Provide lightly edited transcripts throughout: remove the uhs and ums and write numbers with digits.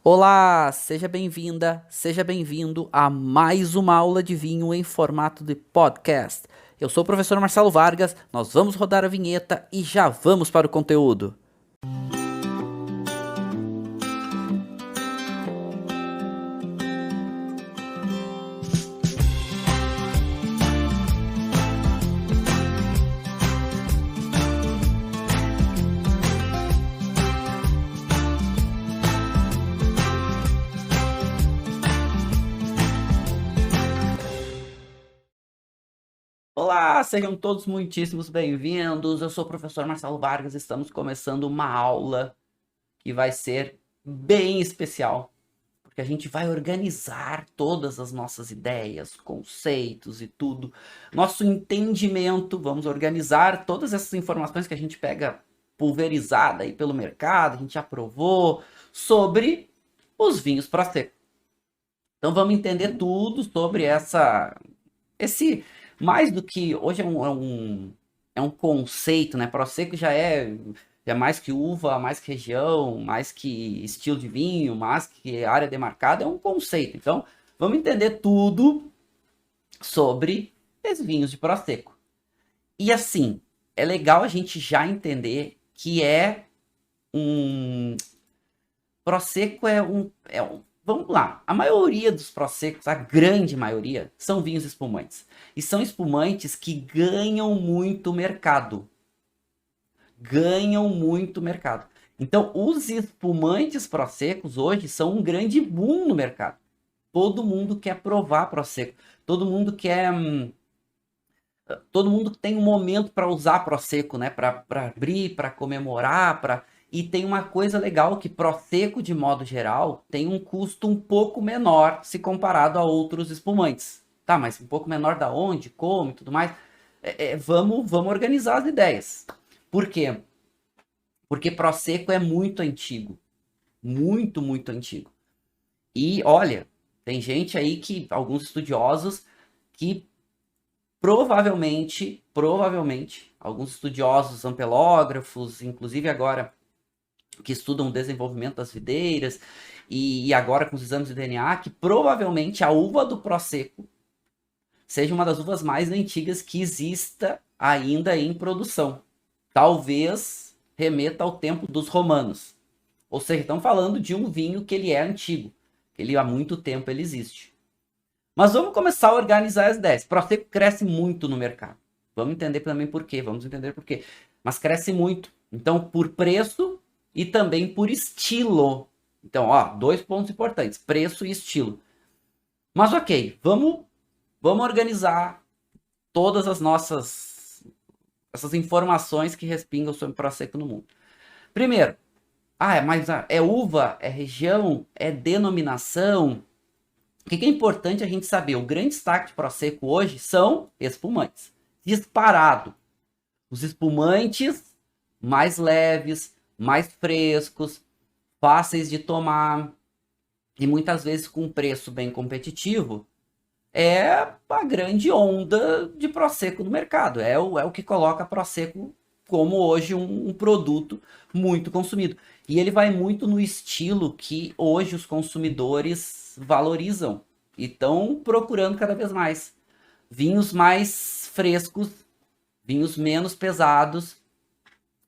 Olá, seja bem-vinda, seja bem-vindo a mais uma aula de vinho em formato de podcast. Eu sou o professor Marcelo Vargas, nós vamos rodar a vinheta e já vamos para o conteúdo. Olá, sejam todos muitíssimos bem-vindos. Eu sou o professor Marcelo Vargas, estamos começando uma aula que vai ser bem especial, porque a gente vai organizar todas as nossas ideias, conceitos e tudo, nosso entendimento, vamos organizar todas essas informações que a gente pega pulverizada aí pelo mercado, a gente aprovou, sobre os vinhos Prosecco. Então vamos entender tudo sobre esse, mais do que, hoje é um conceito, né? Prosecco já é mais que uva, mais que região, mais que estilo de vinho, mais que área demarcada, é um conceito. Então, vamos entender tudo sobre esses vinhos de Prosecco. E assim, é legal a gente já entender que um Prosecco vamos lá, a maioria dos Proseccos, a grande maioria, são vinhos espumantes. E são espumantes que ganham muito mercado. Ganham muito mercado. Então, os espumantes Proseccos hoje são um grande boom no mercado. Todo mundo quer provar Prosecco. Todo mundo quer. Todo mundo tem um momento para usar Prosecco, né? Para abrir, para comemorar, para. E tem uma coisa legal que Prosecco, de modo geral, tem um custo um pouco menor se comparado a outros espumantes. Tá, mas um pouco menor da onde, como e tudo mais. Vamos organizar as ideias. Por quê? Porque Prosecco é muito antigo. Muito, muito antigo. E olha, tem gente aí que, alguns estudiosos, que provavelmente, alguns estudiosos ampelógrafos, inclusive agora que estudam o desenvolvimento das videiras e agora com os exames de DNA, que provavelmente a uva do Prosecco seja uma das uvas mais antigas que exista ainda em produção. Talvez remeta ao tempo dos romanos. Ou seja, estamos falando de um vinho que ele é antigo, que ele há muito tempo ele existe. Mas vamos começar a organizar as ideias. Prosecco cresce muito no mercado. Vamos entender também por quê. Vamos entender por quê. Mas cresce muito. Então, por preço e também por estilo. Então, ó, dois pontos importantes: preço e estilo. Mas ok, vamos organizar todas as nossas essas informações que respingam sobre Prosecco no mundo. Primeiro, mas é uva, é região, é denominação. O que é importante a gente saber? O grande destaque de Prosecco hoje são espumantes. Disparado. Os espumantes mais leves, mais frescos, fáceis de tomar e muitas vezes com preço bem competitivo. É a grande onda de Prosecco no mercado. É o que coloca Prosecco como hoje um produto muito consumido. E ele vai muito no estilo que hoje os consumidores valorizam e estão procurando cada vez mais. Vinhos mais frescos, vinhos menos pesados,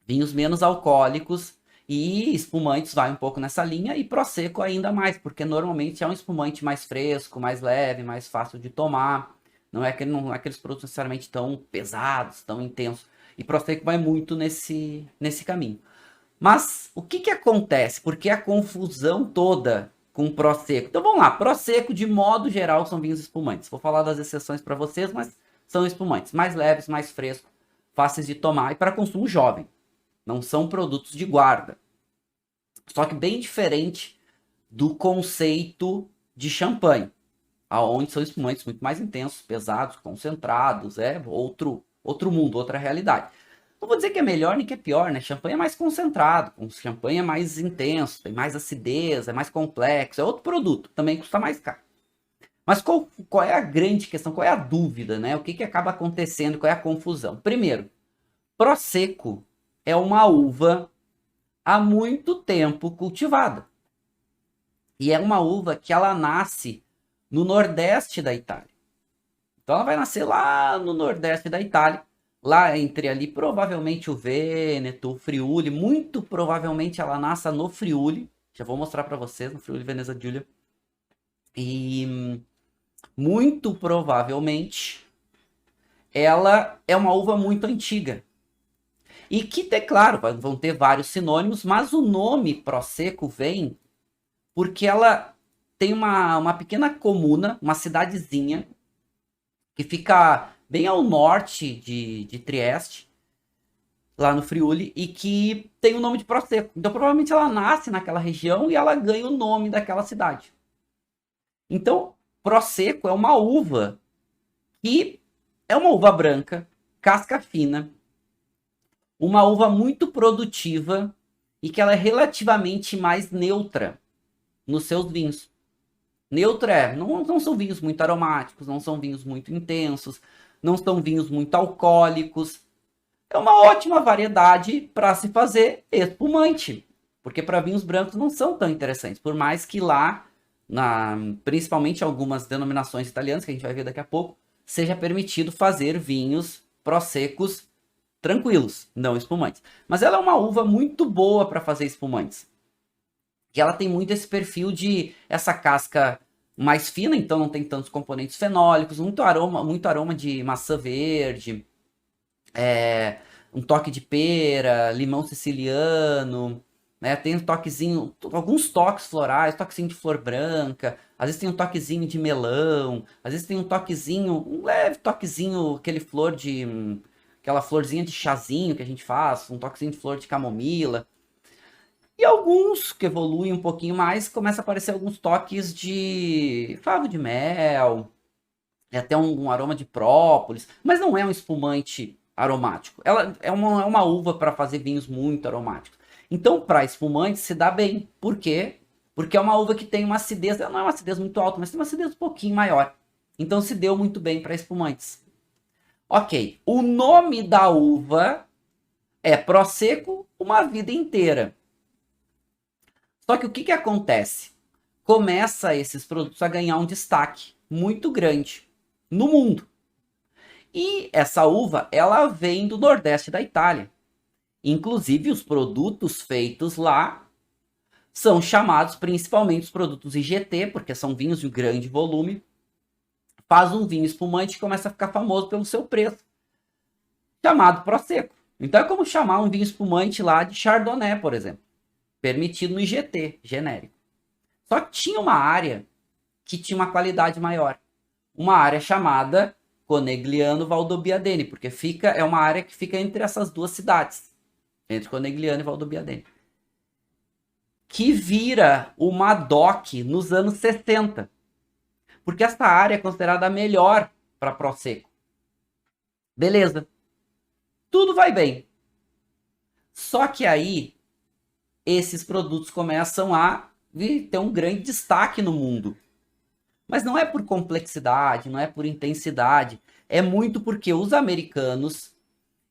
vinhos menos alcoólicos e espumantes vai um pouco nessa linha e Prosecco ainda mais, porque normalmente é um espumante mais fresco, mais leve, mais fácil de tomar. Não é aqueles produtos necessariamente tão pesados, tão intensos. E Prosecco vai muito nesse caminho. Mas o que acontece? Por que a confusão toda com Prosecco? Então vamos lá, Prosecco de modo geral são vinhos espumantes. Vou falar das exceções para vocês, mas são espumantes, mais leves, mais frescos, fáceis de tomar e para consumo jovem. Não são produtos de guarda. Só que bem diferente do conceito de champanhe, aonde são espumantes muito mais intensos, pesados, concentrados, outro mundo, outra realidade. Não vou dizer que é melhor nem que é pior, né? Champanhe é mais concentrado, champanhe é mais intenso, tem mais acidez, é mais complexo, é outro produto, também custa mais caro. Mas qual é a grande questão, qual é a dúvida, né? O que acaba acontecendo, qual é a confusão? Primeiro, Prosecco é uma uva há muito tempo cultivada. E é uma uva que ela nasce no nordeste da Itália. Então ela vai nascer lá no nordeste da Itália, lá entre ali provavelmente o Vêneto, o Friuli, muito provavelmente ela nasça no Friuli. Já vou mostrar para vocês no Friuli Veneza Giulia. E muito provavelmente ela é uma uva muito antiga. E que, claro, vão ter vários sinônimos, mas o nome Prosecco vem porque ela tem uma pequena comuna, uma cidadezinha, que fica bem ao norte de Trieste, lá no Friuli, e que tem o nome de Prosecco. Então, provavelmente ela nasce naquela região e ela ganha o nome daquela cidade. Então, Prosecco é uma uva que é uma uva branca, casca fina, uma uva muito produtiva e que ela é relativamente mais neutra nos seus vinhos. Neutra não são vinhos muito aromáticos, não são vinhos muito intensos, não são vinhos muito alcoólicos. É uma ótima variedade para se fazer espumante, porque para vinhos brancos não são tão interessantes, por mais que lá, principalmente algumas denominações italianas, que a gente vai ver daqui a pouco, seja permitido fazer vinhos proseccos tranquilos, não espumantes. Mas ela é uma uva muito boa para fazer espumantes. E ela tem muito esse perfil de essa casca mais fina, então não tem tantos componentes fenólicos, muito aroma de maçã verde, um toque de pera, limão siciliano, né? Tem um toquezinho, alguns toques florais, toquezinho de flor branca, às vezes tem um toquezinho de melão, às vezes tem um toquezinho, um leve toquezinho, aquela florzinha de chazinho que a gente faz, um toquezinho de flor de camomila. E alguns que evoluem um pouquinho mais, começa a aparecer alguns toques de favo de mel, até um aroma de própolis, mas não é um espumante aromático. Ela é uma uva para fazer vinhos muito aromáticos. Então, para espumante se dá bem. Por quê? Porque é uma uva que tem uma acidez, ela não é uma acidez muito alta, mas tem uma acidez um pouquinho maior. Então se deu muito bem para espumantes. Ok, o nome da uva é Prosecco uma vida inteira. Só que o que acontece? Começa esses produtos a ganhar um destaque muito grande no mundo. E essa uva, ela vem do nordeste da Itália. Inclusive, os produtos feitos lá são chamados principalmente os produtos IGT, porque são vinhos de grande volume. Faz um vinho espumante e começa a ficar famoso pelo seu preço, chamado Prosecco. Então é como chamar um vinho espumante lá de Chardonnay, por exemplo, permitido no IGT, genérico. Só que tinha uma área que tinha uma qualidade maior. Uma área chamada Conegliano Valdobbiadene, porque é uma área que fica entre essas duas cidades, entre Conegliano e Valdobbiadene, que vira uma DOC nos anos 60, porque essa área é considerada a melhor para Prosecco. Beleza. Tudo vai bem. Só que aí, esses produtos começam a ter um grande destaque no mundo. Mas não é por complexidade, não é por intensidade. É muito porque os americanos,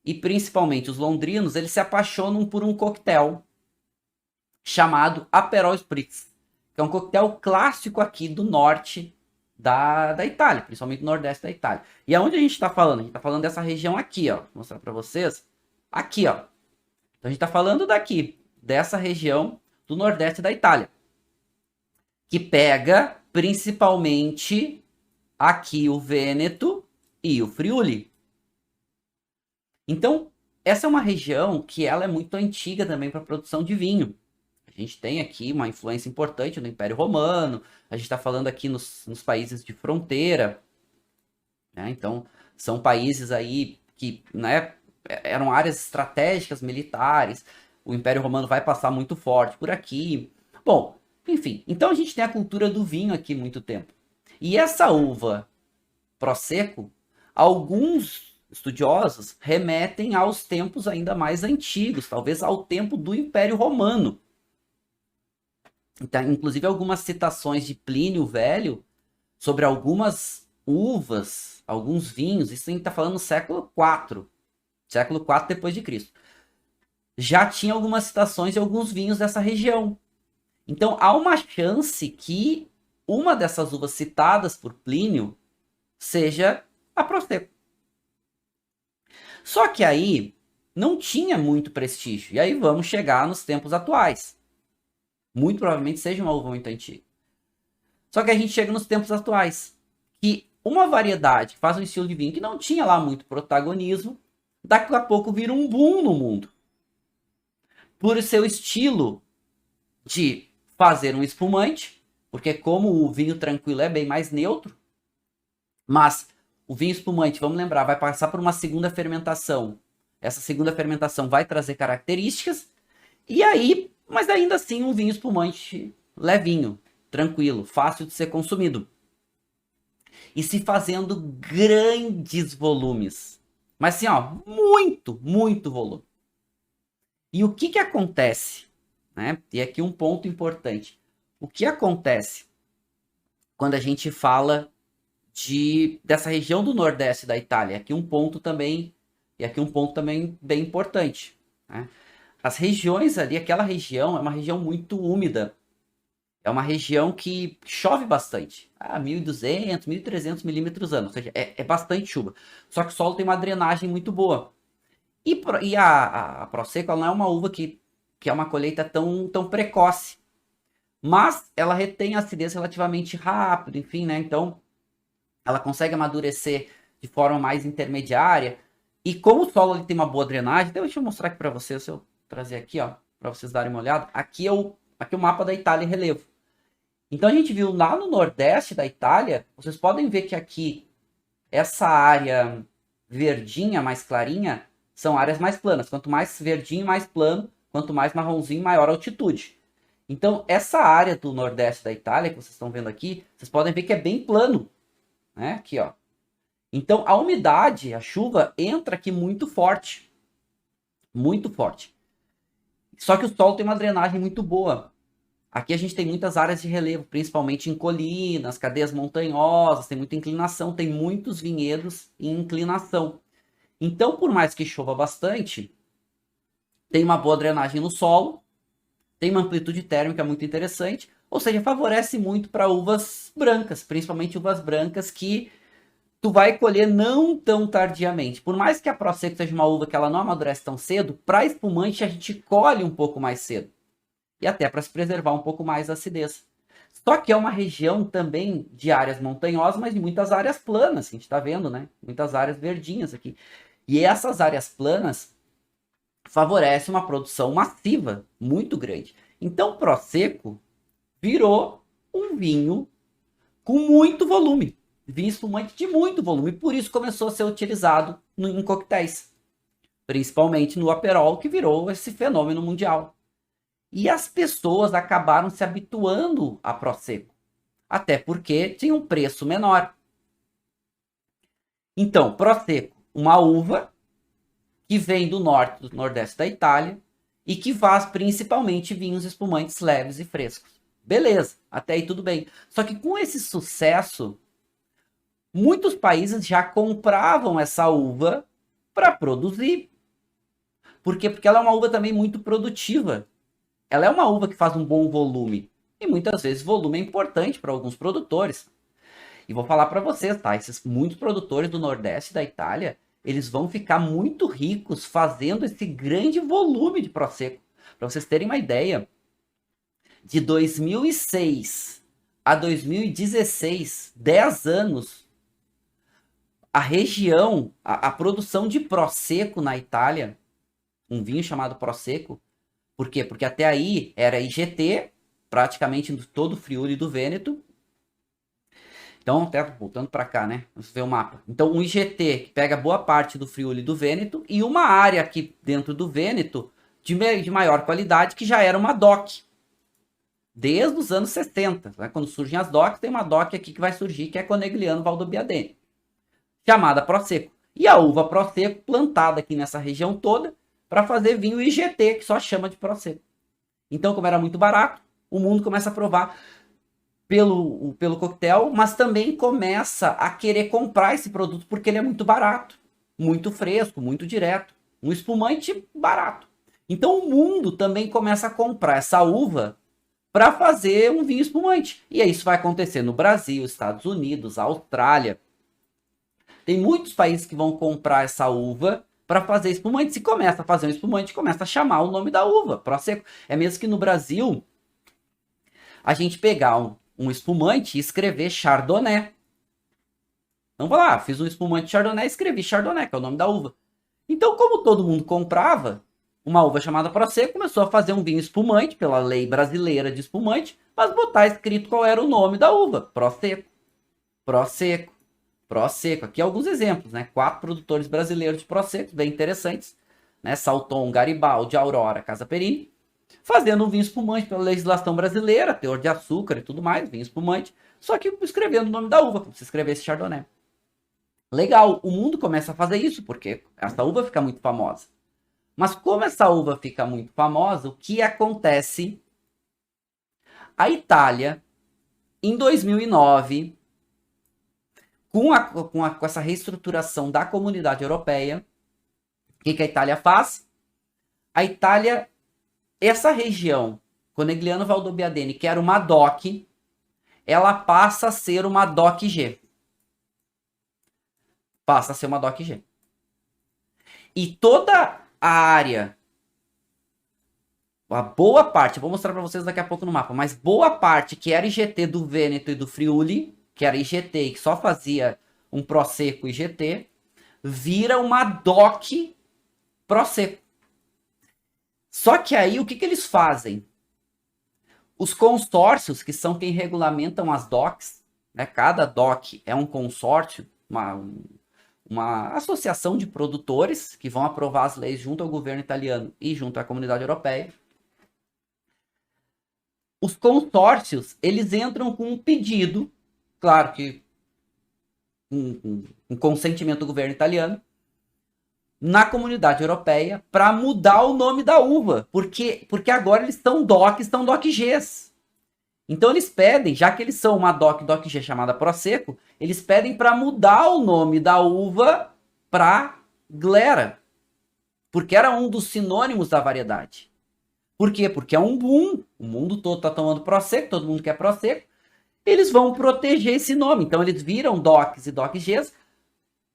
e principalmente os londrinos, eles se apaixonam por um coquetel chamado Aperol Spritz, que é um coquetel clássico aqui do norte da Itália, principalmente do nordeste da Itália. E aonde a gente está falando? A gente está falando dessa região aqui, ó. Vou mostrar para vocês. Aqui, ó. Então a gente está falando daqui, dessa região do nordeste da Itália, que pega principalmente aqui o Vêneto e o Friuli. Então, essa é uma região que ela é muito antiga também para a produção de vinho. A gente tem aqui uma influência importante no Império Romano, a gente está falando aqui nos países de fronteira, né? Então, são países aí que, né, eram áreas estratégicas militares, o Império Romano vai passar muito forte por aqui. Bom, enfim, então a gente tem a cultura do vinho aqui muito tempo. E essa uva Prosecco, alguns estudiosos remetem aos tempos ainda mais antigos, talvez ao tempo do Império Romano. Então, inclusive algumas citações de Plínio Velho sobre algumas uvas, alguns vinhos, isso a gente está falando no século IV depois de Cristo. Já tinha algumas citações de alguns vinhos dessa região. Então há uma chance que uma dessas uvas citadas por Plínio seja a Prosecco. Só que aí não tinha muito prestígio. E aí vamos chegar nos tempos atuais. Muito provavelmente seja uma uva muito antiga. Só que a gente chega nos tempos atuais, que uma variedade que faz um estilo de vinho que não tinha lá muito protagonismo, daqui a pouco vira um boom no mundo. Por seu estilo de fazer um espumante, porque como o vinho tranquilo é bem mais neutro, mas o vinho espumante, vamos lembrar, vai passar por uma segunda fermentação. Essa segunda fermentação vai trazer características, e aí, mas ainda assim um vinho espumante levinho, tranquilo, fácil de ser consumido. E se fazendo grandes volumes. Mas assim, ó, muito volume. E o que que acontece? Né? E aqui um ponto importante. O que acontece quando a gente fala dessa região do Nordeste da Itália? Aqui um ponto também, e aqui um ponto também bem importante. Né? As regiões ali, aquela região é uma região muito úmida. É uma região que chove bastante. 1.200, 1.300 milímetros ano. Ou seja, é bastante chuva. Só que o solo tem uma drenagem muito boa. E a Prosecco ela não é uma uva que é uma colheita tão precoce. Mas ela retém a acidez relativamente rápido, enfim, né? Então, ela consegue amadurecer de forma mais intermediária. E como o solo ele tem uma boa drenagem, então deixa eu mostrar aqui para vocês, se eu trazer aqui, ó, para vocês darem uma olhada. Aqui é o mapa da Itália em relevo. Então a gente viu lá no Nordeste da Itália, vocês podem ver que aqui essa área verdinha, mais clarinha, são áreas mais planas. Quanto mais verdinho, mais plano. Quanto mais marronzinho, maior altitude. Então, essa área do Nordeste da Itália, que vocês estão vendo aqui, vocês podem ver que é bem plano. Né? Aqui, ó. Então, a umidade, a chuva, entra aqui muito forte. Muito forte. Só que o solo tem uma drenagem muito boa. Aqui a gente tem muitas áreas de relevo, principalmente em colinas, cadeias montanhosas, tem muita inclinação, tem muitos vinhedos em inclinação. Então, por mais que chova bastante, tem uma boa drenagem no solo, tem uma amplitude térmica muito interessante, ou seja, favorece muito para uvas brancas, principalmente uvas brancas que tu vai colher não tão tardiamente. Por mais que a Prosecco seja uma uva que ela não amadurece tão cedo, para espumante a gente colhe um pouco mais cedo. E até para se preservar um pouco mais a acidez. Só que é uma região também de áreas montanhosas, mas de muitas áreas planas, a gente está vendo, né? Muitas áreas verdinhas aqui. E essas áreas planas favorecem uma produção massiva, muito grande. Então, o Prosecco virou um vinho com muito volume. Vinho espumante de muito volume. E por isso começou a ser utilizado em coquetéis. Principalmente no Aperol, que virou esse fenômeno mundial. E as pessoas acabaram se habituando a Prosecco. Até porque tinha um preço menor. Então, Prosecco, uma uva que vem do norte, do nordeste da Itália e que faz principalmente vinhos espumantes leves e frescos. Beleza, até aí tudo bem. Só que com esse sucesso, muitos países já compravam essa uva para produzir. Por quê? Porque ela é uma uva também muito produtiva. Ela é uma uva que faz um bom volume. E muitas vezes volume é importante para alguns produtores. E vou falar para vocês, tá? Muitos produtores do Nordeste da Itália, eles vão ficar muito ricos fazendo esse grande volume de Prosecco. Para vocês terem uma ideia, de 2006 a 2016, 10 anos, a região, a produção de Prosecco na Itália, um vinho chamado Prosecco, por quê? Porque até aí era IGT, praticamente todo o Friuli do Vêneto. Então, até voltando para cá, né? Vamos ver o mapa. Então, um IGT que pega boa parte do Friuli do Vêneto e uma área aqui dentro do Vêneto de maior qualidade, que já era uma DOC. Desde os anos 60. Né? Quando surgem as DOCs, tem uma DOC aqui que vai surgir, que é Conegliano Valdobbiadene, chamada Prosecco. E a uva Prosecco plantada aqui nessa região toda, para fazer vinho IGT, que só chama de Prosecco. Então, como era muito barato, o mundo começa a provar pelo coquetel, mas também começa a querer comprar esse produto porque ele é muito barato, muito fresco, muito direto. Um espumante barato. Então, o mundo também começa a comprar essa uva para fazer um vinho espumante. E isso vai acontecer no Brasil, Estados Unidos, Austrália. Tem muitos países que vão comprar essa uva para fazer espumante. Se começa a fazer um espumante, começa a chamar o nome da uva, Prosecco. É mesmo que no Brasil a gente pegar um espumante e escrever Chardonnay. Então, vou lá, fiz um espumante Chardonnay e escrevi Chardonnay, que é o nome da uva. Então, como todo mundo comprava uma uva chamada Prosecco, começou a fazer um vinho espumante, pela lei brasileira de espumante, mas botar escrito qual era o nome da uva. Prosecco, Prosecco, Prosecco. Aqui alguns exemplos, né? 4 produtores brasileiros de Prosecco, bem interessantes. Né? Salton, Garibaldi, Aurora, Casa Perini. Fazendo um vinho espumante pela legislação brasileira, teor de açúcar e tudo mais, vinho espumante. Só que escrevendo o nome da uva, como se escrevesse Chardonnay. Legal, o mundo começa a fazer isso, porque essa uva fica muito famosa. Mas como essa uva fica muito famosa, o que acontece? A Itália, em 2009, com essa reestruturação da comunidade europeia, o que a Itália faz? A Itália, essa região, Conegliano Valdobbiadene, que era uma DOC, ela passa a ser uma DOC-G. Passa a ser uma DOC-G. E toda a área, a boa parte, vou mostrar para vocês daqui a pouco no mapa, mas boa parte que era IGT do Vêneto e do Friuli, que era IGT e que só fazia um Prosecco IGT, vira uma DOC Prosecco. Só que aí o que eles fazem? Os consórcios, que são quem regulamentam as DOCs, né? Cada DOC é um consórcio, uma associação de produtores que vão aprovar as leis junto ao governo italiano e junto à comunidade europeia. Os consórcios, eles entram com um pedido, claro que um consentimento do governo italiano, na comunidade europeia para mudar o nome da uva, porque agora eles estão DOC-Gs. Então eles pedem, já que eles são uma DOC-G chamada Prosecco, eles pedem para mudar o nome da uva para Glera, porque era um dos sinônimos da variedade. Por quê? Porque é um boom, o mundo todo está tomando Prosecco, todo mundo quer Prosecco, eles vão proteger esse nome. Então eles viram DOCs e DOC-Gs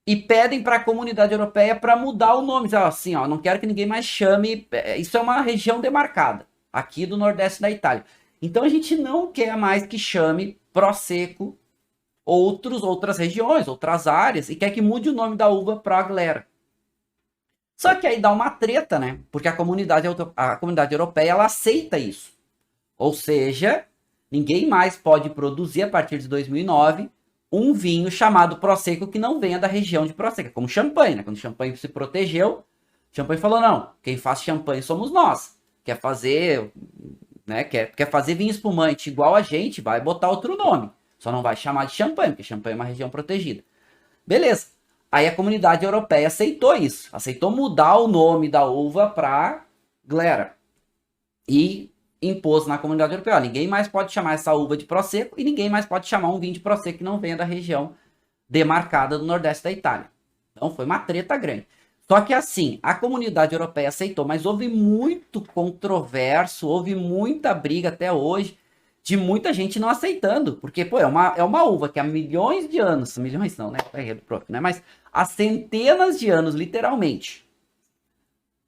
e pedem para a comunidade europeia para mudar o nome. Assim, ó, não quero que ninguém mais chame, isso é uma região demarcada, aqui do nordeste da Itália. Então a gente não quer mais que chame Prosecco outras regiões, outras áreas, e quer que mude o nome da uva para Glera. Só que aí dá uma treta, né? Porque a comunidade europeia, ela aceita isso. Ou seja, ninguém mais pode produzir, a partir de 2009, um vinho chamado Prosecco que não venha da região de Prosecco. Como champanhe, né? Quando o champanhe se protegeu, o champanhe falou, não, quem faz champanhe somos nós. Quer fazer... Né, quer fazer vinho espumante igual a gente, vai botar outro nome. Só não vai chamar de champanhe, porque champanhe é uma região protegida. Beleza. Aí a comunidade europeia aceitou isso. Aceitou mudar o nome da uva para Glera. E impôs na comunidade europeia, ó, ninguém mais pode chamar essa uva de Prosecco e ninguém mais pode chamar um vinho de Prosecco que não venha da região demarcada do nordeste da Itália. Então foi uma treta grande. Só que assim, a comunidade europeia aceitou, mas houve muito controverso, houve muita briga até hoje, de muita gente não aceitando, porque, pô, é uma uva que há milhões de anos, milhões não, né, né, mas há centenas de anos, literalmente,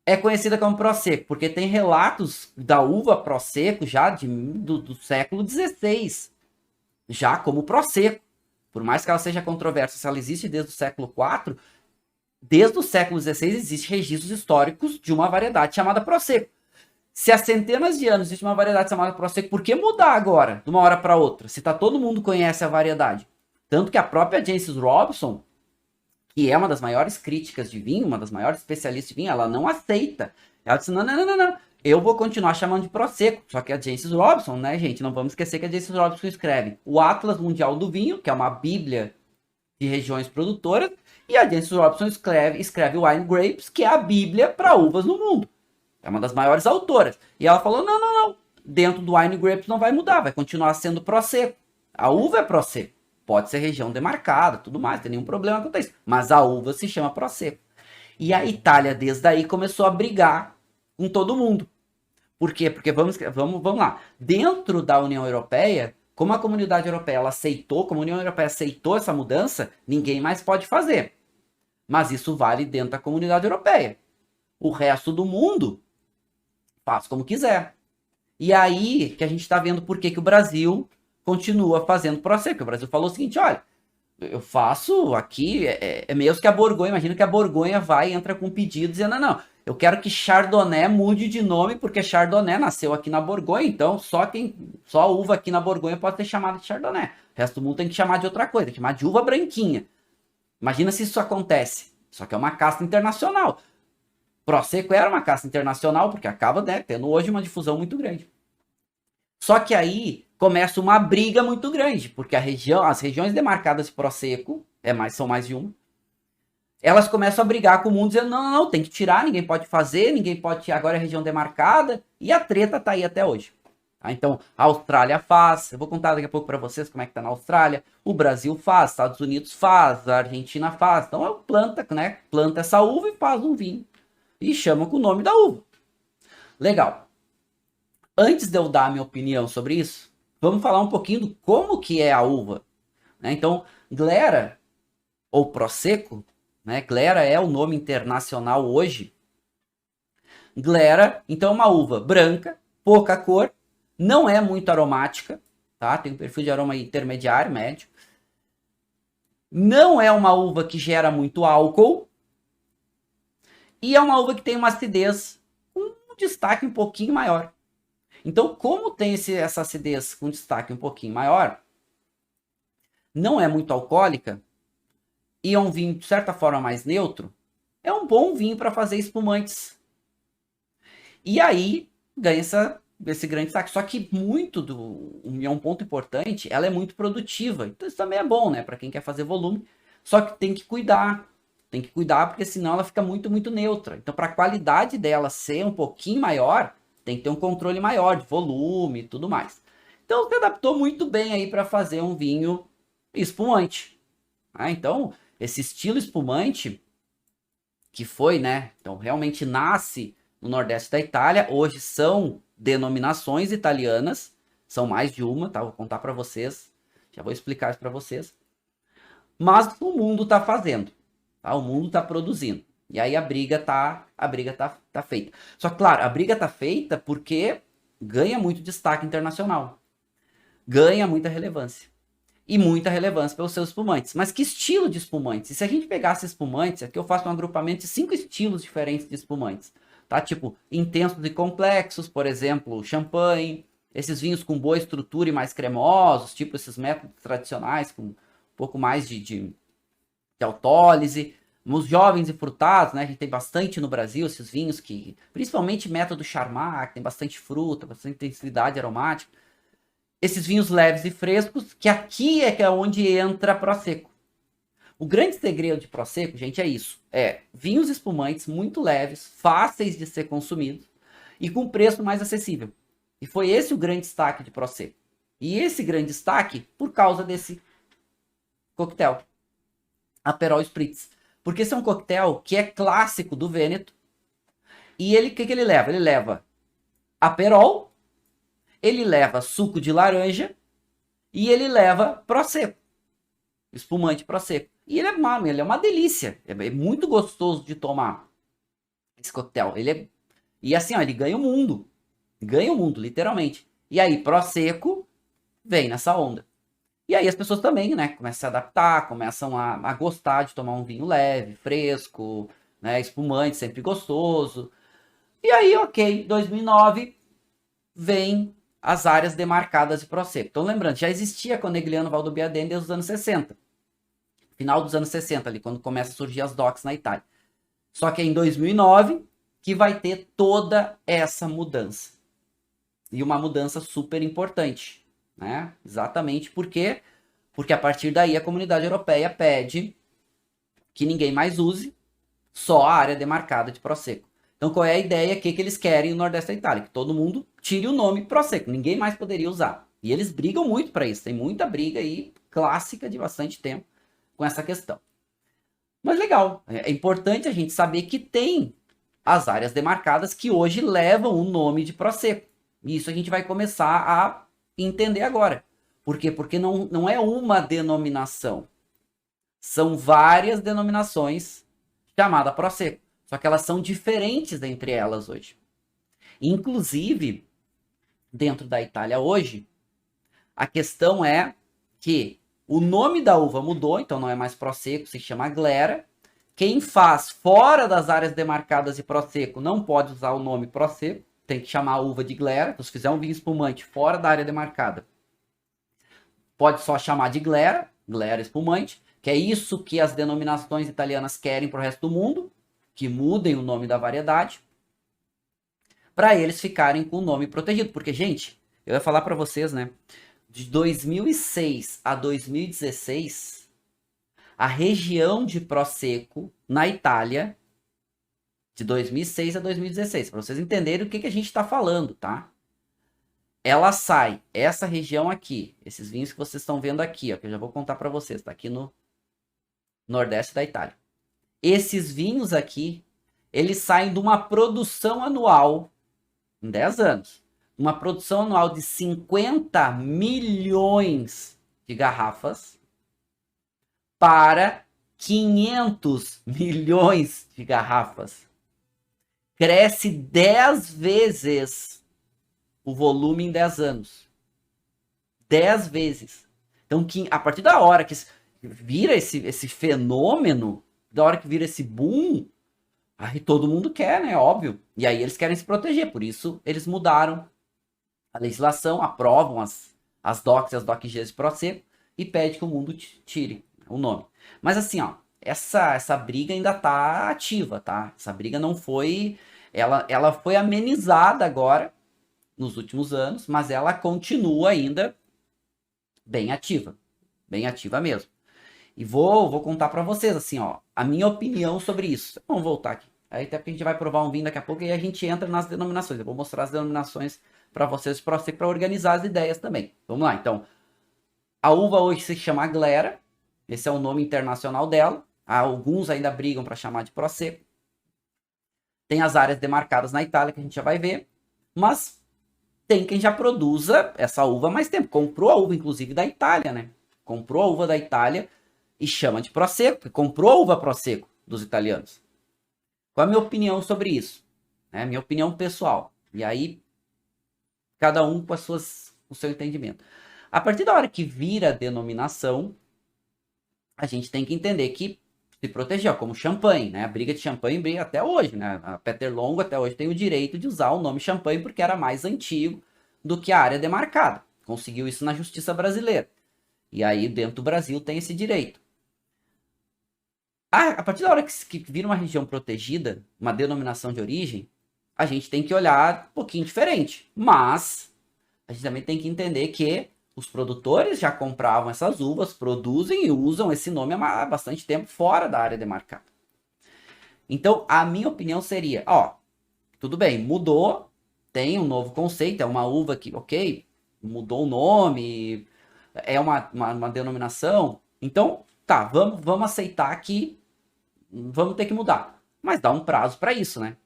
é conhecida como Prosecco, porque tem relatos da uva Prosecco já do século XVI, já como Prosecco, por mais que ela seja controversa, se ela existe desde o século IV, desde o século XVI existem registros históricos de uma variedade chamada Prosecco. Se há centenas de anos existe uma variedade chamada Prosecco, por que mudar agora, de uma hora para outra? Se todo mundo conhece a variedade. Tanto que a própria Jancis Robson, que é uma das maiores críticas de vinho, uma das maiores especialistas de vinho, ela não aceita. Ela disse, não. Eu vou continuar chamando de Prosecco. Só que a Jancis Robson, né, gente? Não vamos esquecer que a Jancis Robson escreve o Atlas Mundial do Vinho, que é uma bíblia de regiões produtoras, e a Jancis Robson escreve Wine Grapes, que é a bíblia para uvas no mundo. É uma das maiores autoras. E ela falou, não. Dentro do Wine Grapes não vai mudar, vai continuar sendo Prosecco. A uva é Prosecco. Pode ser região demarcada, tudo mais, não tem nenhum problema quanto a isso. Mas a uva se chama Prosecco. E a Itália, desde aí, começou a brigar com todo mundo. Por quê? Porque vamos lá. Dentro da União Europeia, como a comunidade europeia ela aceitou, como a União Europeia aceitou essa mudança, ninguém mais pode fazer. Mas isso vale dentro da comunidade europeia. O resto do mundo faz como quiser. E aí que a gente está vendo por que o Brasil continua fazendo Prosecco. O Brasil falou o seguinte, olha, eu faço aqui, é mesmo que a Borgonha, imagina que a Borgonha vai e entra com um pedido dizendo, não, eu quero que Chardonnay mude de nome, porque Chardonnay nasceu aqui na Borgonha, então só a uva aqui na Borgonha pode ser chamada de Chardonnay. O resto do mundo tem que chamar de outra coisa, tem que chamar de uva branquinha. Imagina se isso acontece. Só que é uma casta internacional. Prosecco era uma casta internacional, porque acaba, né, tendo hoje uma difusão muito grande. Só que aí começa uma briga muito grande, porque as regiões demarcadas de Prosecco, são mais de uma, elas começam a brigar com o mundo, dizendo, não, tem que tirar, ninguém pode fazer, ninguém pode tirar, agora é região demarcada, e a treta tá aí até hoje. Então, a Austrália faz, eu vou contar daqui a pouco para vocês como é que tá na Austrália, o Brasil faz, Estados Unidos faz, a Argentina faz, então planta essa uva e faz um vinho, e chama com o nome da uva. Legal. Antes de eu dar a minha opinião sobre isso, vamos falar um pouquinho do como que é a uva. Então, Glera, ou Prosecco, Glera é o nome internacional hoje. Glera, então é uma uva branca, pouca cor, não é muito aromática, tá? Tem um perfil de aroma intermediário, médio. Não é uma uva que gera muito álcool. E é uma uva que tem uma acidez com um destaque um pouquinho maior. Então, como tem essa acidez com destaque um pouquinho maior, não é muito alcoólica, e é um vinho, de certa forma, mais neutro, é um bom vinho para fazer espumantes. E aí, ganha esse grande destaque. Só que é um ponto importante, ela é muito produtiva. Então, isso também é bom, né? Para quem quer fazer volume. Só que tem que cuidar. Tem que cuidar, porque senão ela fica muito, muito neutra. Então, para a qualidade dela ser um pouquinho maior, tem que ter um controle maior de volume e tudo mais. Então, se adaptou muito bem aí para fazer um vinho espumante. Então, esse estilo espumante, que foi, né? Então, realmente nasce no Nordeste da Itália. Hoje são denominações italianas. São mais de uma, tá? Vou contar para vocês. Já vou explicar isso para vocês. Mas o mundo está fazendo. Tá? O mundo está produzindo. E aí a briga tá feita. Só que, claro, a briga tá feita porque ganha muito destaque internacional. Ganha muita relevância. E muita relevância pelos seus espumantes. Mas que estilo de espumantes? E se a gente pegasse espumantes, aqui eu faço um agrupamento de 5 estilos diferentes de espumantes. Tá? Tipo, intensos e complexos, por exemplo, champanhe. Esses vinhos com boa estrutura e mais cremosos, tipo esses métodos tradicionais, com um pouco mais de autólise. Os jovens e frutados, né? A gente tem bastante no Brasil esses vinhos que, principalmente método Charmat, que tem bastante fruta, bastante intensidade aromática. Esses vinhos leves e frescos, que aqui é onde entra Prosecco. O grande segredo de Prosecco, gente, é isso. É vinhos espumantes muito leves, fáceis de ser consumidos e com preço mais acessível. E foi esse o grande destaque de Prosecco. E esse grande destaque por causa desse coquetel, Aperol Spritz. Porque esse é um coquetel que é clássico do Vêneto. E o que ele leva? Ele leva Aperol, ele leva suco de laranja e ele leva Prosecco, espumante Prosecco. E ele é uma delícia, é muito gostoso de tomar esse coquetel. E assim, ó, ele ganha o mundo, literalmente. E aí, Prosecco vem nessa onda. E aí as pessoas também, né, começam a se adaptar, começam a gostar de tomar um vinho leve, fresco, né, espumante, sempre gostoso. E aí, ok, 2009 vem as áreas demarcadas de Prosecco. Então, lembrando, já existia Conegliano Valdobbiadene desde os anos 60. Final dos anos 60 ali, quando começa a surgir as DOCs na Itália. Só que é em 2009 que vai ter toda essa mudança. E uma mudança super importante, né? Exatamente porque a partir daí a comunidade europeia pede que ninguém mais use só a área demarcada de Prosecco. Então, qual é a ideia que eles querem no Nordeste da Itália? Que todo mundo tire o nome Prosecco. Ninguém mais poderia usar. E eles brigam muito para isso. Tem muita briga aí, clássica de bastante tempo, com essa questão. Mas legal. É importante a gente saber que tem as áreas demarcadas que hoje levam o nome de Prosecco. E isso a gente vai começar a entender agora. Por quê? Porque não é uma denominação. São várias denominações chamadas Prosecco. Só que elas são diferentes entre elas hoje. Inclusive, dentro da Itália hoje, a questão é que o nome da uva mudou, então não é mais Prosecco, se chama Glera. Quem faz fora das áreas demarcadas de Prosecco não pode usar o nome Prosecco, tem que chamar a uva de Glera. Então, se fizer um vinho espumante fora da área demarcada, pode só chamar de Glera, Glera espumante, que é isso que as denominações italianas querem para o resto do mundo, que mudem o nome da variedade, para eles ficarem com o nome protegido. Porque, gente, eu ia falar para vocês, né? De 2006 a 2016, a região de Prosecco na Itália, de 2006 a 2016, para vocês entenderem o que a gente está falando, tá? Ela sai, essa região aqui, esses vinhos que vocês estão vendo aqui, ó, que eu já vou contar para vocês, tá aqui no nordeste da Itália. Esses vinhos aqui, eles saem de uma produção anual, em 10 anos, uma produção anual de 50 milhões de garrafas para 500 milhões de garrafas. Cresce 10 vezes o volume em 10 anos. 10 vezes. Então, a partir da hora que vira esse fenômeno, da hora que vira esse boom, aí todo mundo quer, né? Óbvio. E aí eles querem se proteger. Por isso, eles mudaram a legislação, aprovam as DOCs e as DOCGs de Prosecco e pede que o mundo tire o nome. Mas assim, ó, essa briga ainda tá ativa, tá? Essa briga não foi... Ela foi amenizada agora, nos últimos anos, mas ela continua ainda bem ativa mesmo. E vou contar para vocês, assim, ó, a minha opinião sobre isso. Vamos voltar aqui. Aí até porque a gente vai provar um vinho daqui a pouco e a gente entra nas denominações. Eu vou mostrar as denominações para vocês, para organizar as ideias também. Vamos lá, então. A uva hoje se chama Glera. Esse é o nome internacional dela. Alguns ainda brigam para chamar de Prosecco. Tem as áreas demarcadas na Itália, que a gente já vai ver. Mas tem quem já produza essa uva há mais tempo. Comprou a uva, inclusive, da Itália, né? Comprou a uva da Itália e chama de Prosecco, porque comprou a uva Prosecco dos italianos. Qual é a minha opinião sobre isso? É a minha opinião pessoal. E aí, cada um com o seu entendimento. A partir da hora que vira a denominação, a gente tem que entender que se proteger, ó, como champanhe, né? A briga de champanhe briga até hoje, né? A Peter Longo até hoje tem o direito de usar o nome champanhe porque era mais antigo do que a área demarcada. Conseguiu isso na justiça brasileira. E aí, dentro do Brasil, tem esse direito. A partir da hora que vira uma região protegida, uma denominação de origem, a gente tem que olhar um pouquinho diferente. Mas a gente também tem que entender que os produtores já compravam essas uvas, produzem e usam esse nome há bastante tempo fora da área demarcada. Então, a minha opinião seria, ó, tudo bem, mudou, tem um novo conceito, é uma uva que, ok, mudou o nome, é uma denominação, então, tá, vamos aceitar que vamos ter que mudar. Mas dá um prazo para isso, né?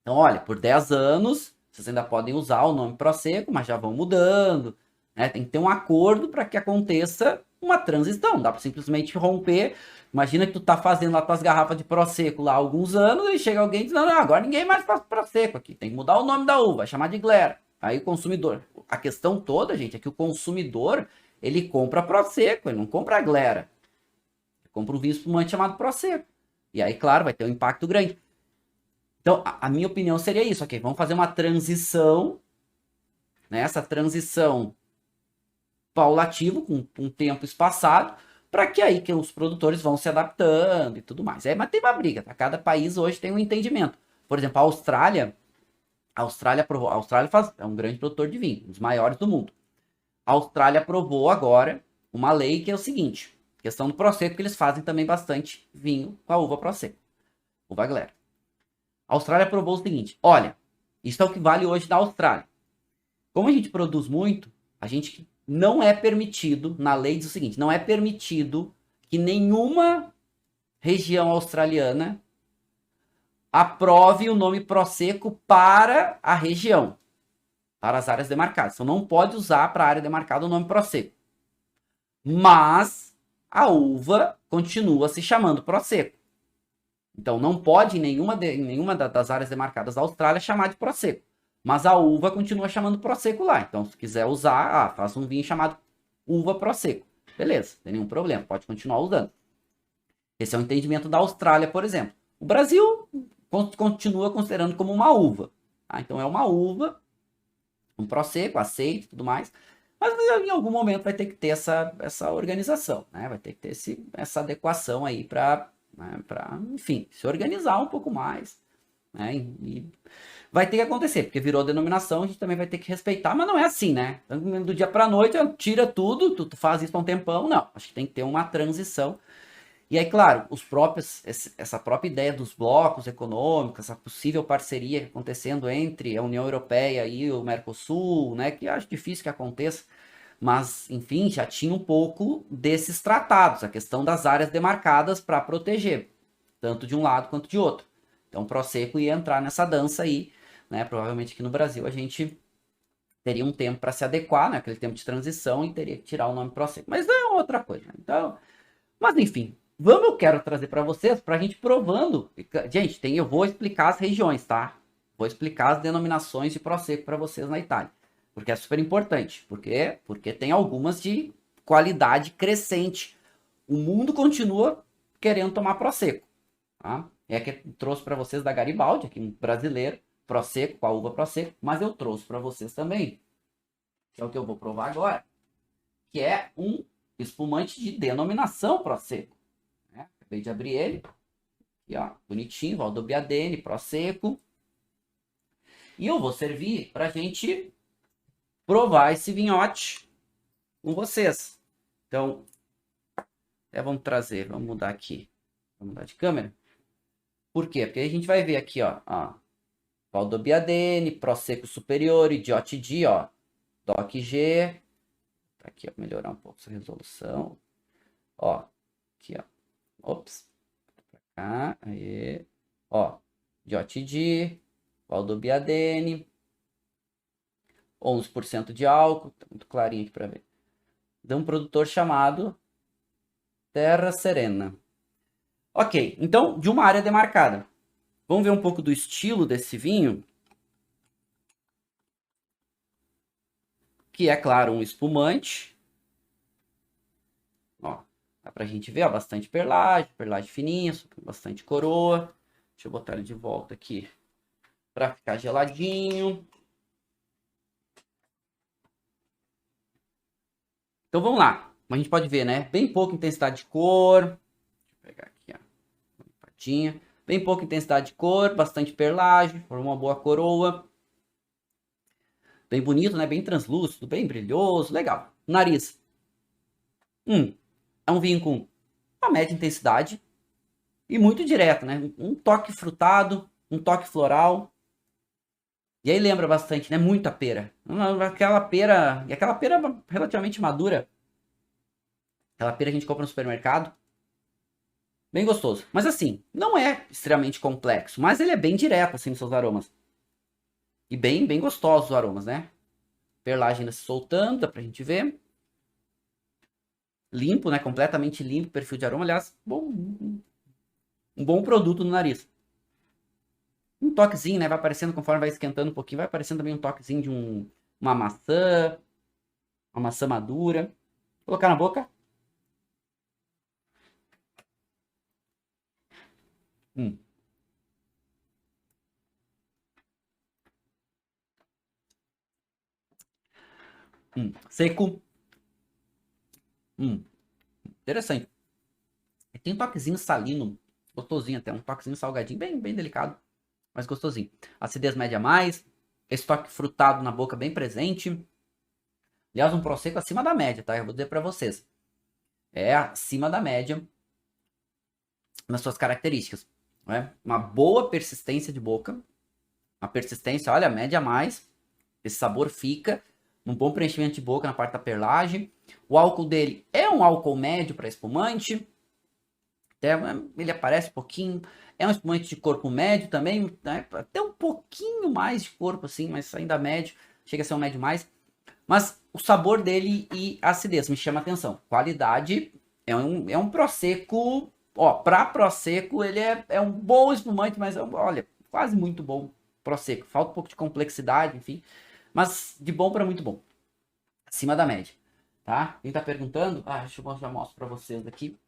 Então, olha, por 10 anos, vocês ainda podem usar o nome Prosecco, mas já vão mudando, né? Tem que ter um acordo para que aconteça uma transição. Não dá para simplesmente romper. Imagina que tu tá fazendo lá tuas garrafas de Prosecco lá há alguns anos e chega alguém e diz, não, agora ninguém mais faz Prosecco aqui. Tem que mudar o nome da uva, vai chamar de Glera. Aí o consumidor... A questão toda, gente, é que o consumidor, ele compra Prosecco, ele não compra Glera. Ele compra um vinho espumante chamado Prosecco. E aí, claro, vai ter um impacto grande. Então, a minha opinião seria isso, ok? Vamos fazer uma transição, né? Essa transição paulativa, com um tempo espaçado, para que aí que os produtores vão se adaptando e tudo mais. Mas tem uma briga, tá? Cada país hoje tem um entendimento. Por exemplo, a Austrália é um grande produtor de vinho, um dos maiores do mundo. A Austrália aprovou agora uma lei que é o seguinte, questão do Prosecco, que eles fazem também bastante vinho com a uva Prosecco, uva Glera. A Austrália aprovou o seguinte, olha, isso é o que vale hoje na Austrália. Como a gente produz muito, a gente não é permitido, na lei diz o seguinte, não é permitido que nenhuma região australiana aprove o nome Prosecco para a região, para as áreas demarcadas. Então não pode usar para a área demarcada o nome Prosecco. Mas a uva continua se chamando Prosecco. Então não pode em nenhuma das áreas demarcadas da Austrália chamar de Prosecco. Mas a uva continua chamando Prosecco lá. Então se quiser usar, faz um vinho chamado uva Prosecco. Beleza, não tem nenhum problema, pode continuar usando. Esse é o entendimento da Austrália, por exemplo. O Brasil continua considerando como uma uva. Tá? Então é uma uva, um Prosecco, aceito e tudo mais. Mas em algum momento vai ter que ter essa organização, né? Vai ter que ter essa adequação aí para, né, enfim, se organizar um pouco mais. Né? E vai ter que acontecer, porque virou denominação, a gente também vai ter que respeitar, mas não é assim, né? Do dia para a noite, tira tudo, tu faz isso há um tempão, não. Acho que tem que ter uma transição. E aí, claro, essa própria ideia dos blocos econômicos, essa possível parceria acontecendo entre a União Europeia e o Mercosul, né, que eu acho difícil que aconteça, mas, enfim, já tinha um pouco desses tratados, a questão das áreas demarcadas para proteger, tanto de um lado quanto de outro. Então, o Prosecco ia entrar nessa dança aí, né, provavelmente aqui no Brasil a gente teria um tempo para se adequar, né, aquele tempo de transição, e teria que tirar o nome Prosecco, mas não é outra coisa. Então, mas enfim, eu quero trazer para vocês, para a gente provando. Gente, eu vou explicar as regiões, tá? Vou explicar as denominações de Prosecco para vocês na Itália. Porque é super importante. Por quê? Porque tem algumas de qualidade crescente. O mundo continua querendo tomar Prosecco. Tá? É que eu trouxe para vocês da Garibaldi, aqui um brasileiro, Prosecco, com a uva Prosecco. Mas eu trouxe para vocês também, que é o que eu vou provar agora, que é um espumante de denominação Prosecco. Né? Acabei de abrir ele. Aqui, ó, bonitinho, Valdobbiadene, Prosecco. E eu vou servir para a gente provar esse vinhote com vocês. Então, vamos trazer, vamos mudar aqui. Vamos mudar de câmera. Por quê? Porque a gente vai ver aqui, ó, Valdobbiadene, Prosecco Superiore, Diote D, ó, DOC G. Aqui, ó, melhorar um pouco essa resolução. Ó, aqui, ó. Ops. Pra cá, aí. Ó, Diote D, Valdobbiadene. 11% de álcool, tá muito clarinho aqui para ver. De um produtor chamado Terra Serena. Ok, então, de uma área demarcada. Vamos ver um pouco do estilo desse vinho. Que é, claro, um espumante. Ó, dá pra gente ver, ó, bastante perlagem fininha, bastante coroa. Deixa eu botar ele de volta aqui para ficar geladinho. Então vamos lá. A gente pode ver, né? Bem pouca intensidade de cor. Deixa eu pegar aqui, ó. Uma patinha. Bem pouca intensidade de cor, bastante perlagem, formou uma boa coroa. Bem bonito, né? Bem translúcido, bem brilhoso, legal. Nariz. É um vinho com uma média intensidade e muito direto, né? Um toque frutado, um toque floral. E aí lembra bastante, né? Muita pera. Aquela pera relativamente madura. Aquela pera que a gente compra no supermercado. Bem gostoso. Mas assim, não é extremamente complexo, mas ele é bem direto assim nos seus aromas. E bem gostosos os aromas, né? Perlagem ainda se soltando, dá pra gente ver. Limpo, né? Completamente limpo, perfil de aroma. Aliás, um bom produto no nariz. Um toquezinho, né? Vai aparecendo conforme vai esquentando um pouquinho. Vai aparecendo também um toquezinho de uma maçã. Uma maçã madura. Vou colocar na boca. Seco. Interessante. Tem um toquezinho salino. Gostosinho até. Um toquezinho salgadinho. Bem delicado. Mas gostosinho. Acidez média a mais. Esse toque frutado na boca bem presente. Aliás, um Prosecco acima da média, tá? Eu vou dizer pra vocês. É acima da média nas suas características. Né? Uma boa persistência de boca. Uma persistência, olha, média a mais. Esse sabor fica. Um bom preenchimento de boca na parte da perlagem. O álcool dele é um álcool médio para espumante. Até, ele aparece um pouquinho. É um espumante de corpo médio também, né? Até um pouquinho mais de corpo, assim, mas ainda médio. Chega a ser um médio mais. Mas o sabor dele e a acidez me chama a atenção. Qualidade é um Prosecco. Ó, pra Prosecco ele é um bom espumante, mas olha, quase muito bom Prosecco. Falta um pouco de complexidade, enfim. Mas de bom para muito bom. Acima da média. Tá? Quem tá perguntando? Deixa eu já mostro para vocês aqui.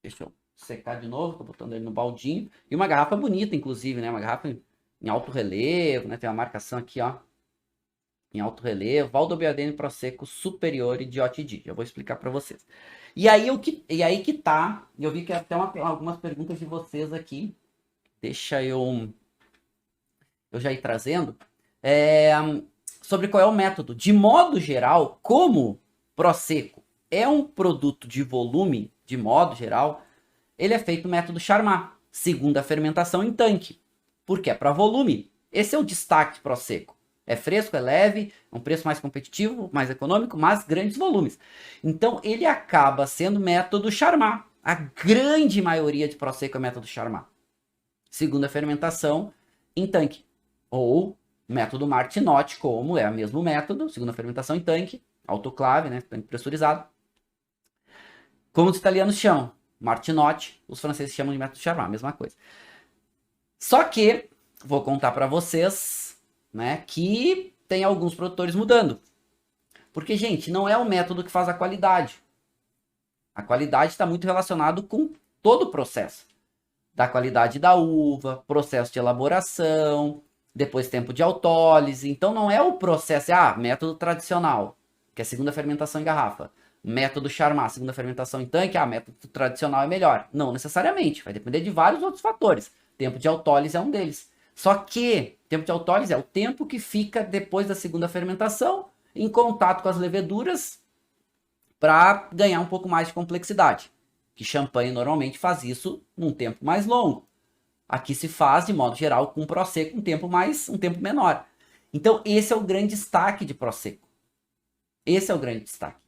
Deixa eu secar de novo. Tô botando ele no baldinho. E uma garrafa bonita, inclusive, né? Uma garrafa em alto relevo, né? Tem uma marcação aqui, ó. Em alto relevo, Valdobbiadene Prosecco Superiore de OTD. Já vou explicar para vocês. E aí que tá, eu vi que até algumas perguntas de vocês aqui, deixa eu já ir trazendo, sobre qual é o método. De modo geral, como Prosecco é um produto de volume, de modo geral, ele é feito no método Charmat, segunda fermentação em tanque, porque é para volume. Esse é o destaque Prosecco. É fresco, é leve, é um preço mais competitivo, mais econômico, mas grandes volumes. Então ele acaba sendo método Charmat. A grande maioria de Prosecco é método Charmat. Segunda fermentação em tanque. Ou método Martinotti, como é o mesmo método, segunda fermentação em tanque, autoclave, né, tanque pressurizado. Como os italianos chamam, Martinotti, os franceses chamam de método Charmat, mesma coisa. Só que, vou contar para vocês, né, que tem alguns produtores mudando. Porque, gente, não é o método que faz a qualidade. A qualidade está muito relacionado com todo o processo. Da qualidade da uva, processo de elaboração, depois tempo de autólise. Então não é o processo, método tradicional, que é segunda fermentação em garrafa. Método Charmat, segunda fermentação em tanque, método tradicional é melhor. Não necessariamente, vai depender de vários outros fatores. Tempo de autólise é um deles. Só que tempo de autólise é o tempo que fica depois da segunda fermentação em contato com as leveduras para ganhar um pouco mais de complexidade. Que champanhe normalmente faz isso num tempo mais longo. Aqui se faz, de modo geral, com Prosecco um tempo menor. Então, esse é o grande destaque de Prosecco. Esse é o grande destaque.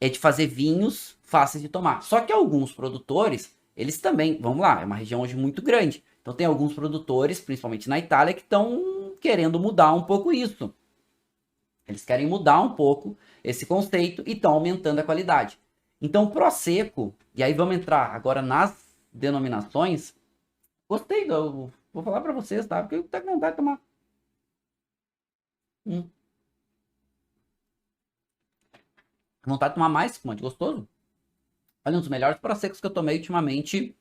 É de fazer vinhos fáceis de tomar. Só que alguns produtores, eles também, vamos lá, é uma região hoje muito grande. Então tem alguns produtores, principalmente na Itália, que estão querendo mudar um pouco isso. Eles querem mudar um pouco esse conceito e estão aumentando a qualidade. Então o Prosecco, e aí vamos entrar agora nas denominações. Gostei, vou falar para vocês, tá? Porque eu tô com vontade de tomar. Vontade de tomar mais espumante, gostoso. Olha, um dos melhores Proseccos que eu tomei ultimamente,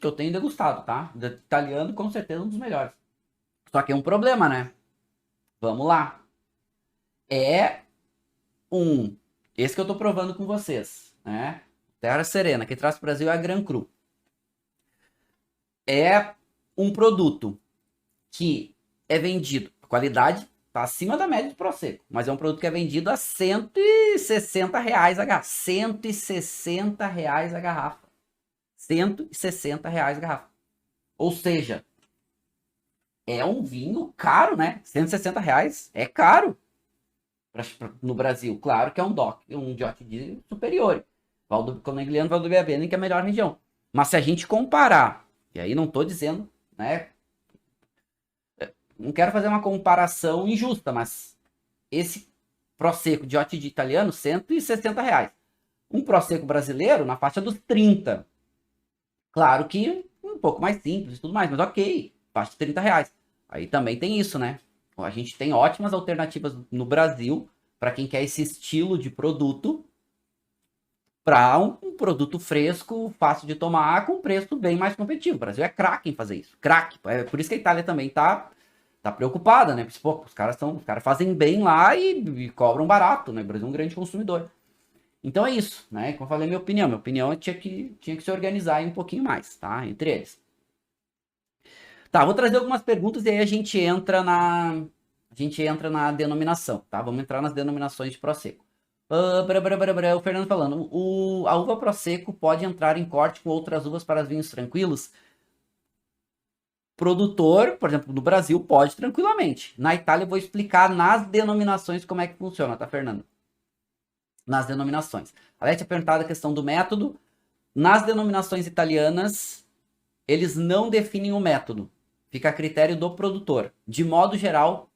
que eu tenho degustado, tá? De italiano, com certeza um dos melhores. Só que é um problema, né? Vamos lá. Esse que eu tô provando com vocês, né? Terra Serena, que traz para o Brasil é a Gran Cru. É um produto que é vendido, a qualidade tá acima da média de Prosecco, mas é um produto que é vendido a R$160 a garrafa. R$160 a garrafa. R$160 a garrafa. Ou seja, é um vinho caro, né? R$160 é caro no Brasil. Claro que é um DOC de superior. Conegliano, Valdobbiadene, que é a melhor região. Mas se a gente comparar, e aí não estou dizendo, né? Não quero fazer uma comparação injusta, mas esse Prosecco de OTD italiano, R$160. Um Prosecco brasileiro na faixa dos 30. Claro que um pouco mais simples e tudo mais, mas ok, faixa de R$30. Aí também tem isso, né? A gente tem ótimas alternativas no Brasil para quem quer esse estilo de produto, para um produto fresco, fácil de tomar, com preço bem mais competitivo. O Brasil é craque em fazer isso. Craque. É por isso que a Itália também tá preocupada, né? Porque, pô, os caras fazem bem lá e cobram barato, né? O Brasil é um grande consumidor. Então é isso, né? Como eu falei, minha opinião. Minha opinião tinha que se organizar aí um pouquinho mais, tá? Entre eles. Tá, vou trazer algumas perguntas e aí a gente entra na denominação, tá? Vamos entrar nas denominações de Prosecco. O Fernando falando, a uva Prosecco pode entrar em corte com outras uvas para vinhos tranquilos? Produtor, por exemplo, no Brasil, pode tranquilamente. Na Itália, eu vou explicar nas denominações como é que funciona, tá, Fernando? Nas denominações. A Leti tinha perguntado a questão do método. Nas denominações italianas, eles não definem o método. Fica a critério do produtor. De modo geral,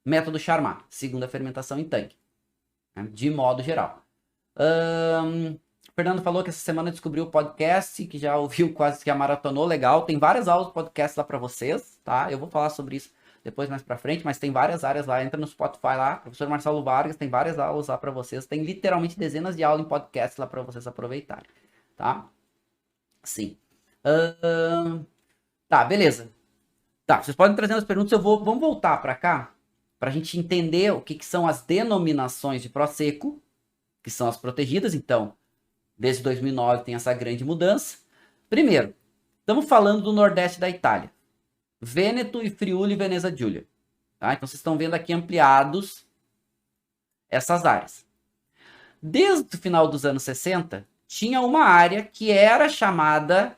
método Charmat, segunda fermentação em tanque. Né? De modo geral. O Fernando falou que essa semana descobriu o podcast, que já ouviu quase que a maratonou, legal. Tem várias aulas de podcast lá para vocês, tá? Eu vou falar sobre isso depois mais para frente, mas tem várias áreas lá. Entra no Spotify lá, professor Marcelo Vargas, tem várias aulas lá para vocês. Tem literalmente dezenas de aulas em podcast lá para vocês aproveitarem, tá? Sim. Tá, beleza. Tá, vocês podem trazer as perguntas, vamos voltar para cá, para a gente entender o que são as denominações de Prosecco, que são as protegidas, então, desde 2009 tem essa grande mudança. Primeiro, estamos falando do Nordeste da Itália. Vêneto e Friuli e Veneza Giulia. Tá? Então, vocês estão vendo aqui ampliados essas áreas. Desde o final dos anos 60, tinha uma área que era chamada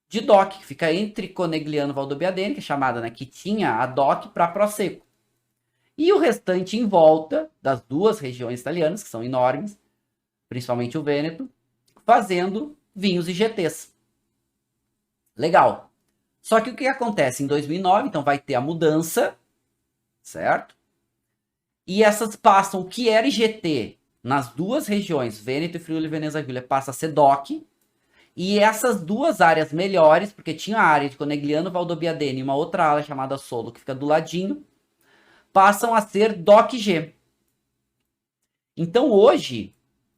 de DOC, que fica entre Conegliano e Valdobbiadene, que é chamada, né, que tinha a DOC para Prosecco. E o restante em volta das duas regiões italianas, que são enormes, principalmente o Vêneto, fazendo vinhos e GTs. Legal. Só que o que acontece em 2009, então vai ter a mudança, certo? E essas passam, o que era IGT nas duas regiões, Vêneto e Friuli e Veneza Giulia, passa a ser DOC. E essas duas áreas melhores, porque tinha a área de Conegliano, Valdobbiadene e uma outra área chamada Solo, que fica do ladinho, passam a ser DOC-G. Então hoje,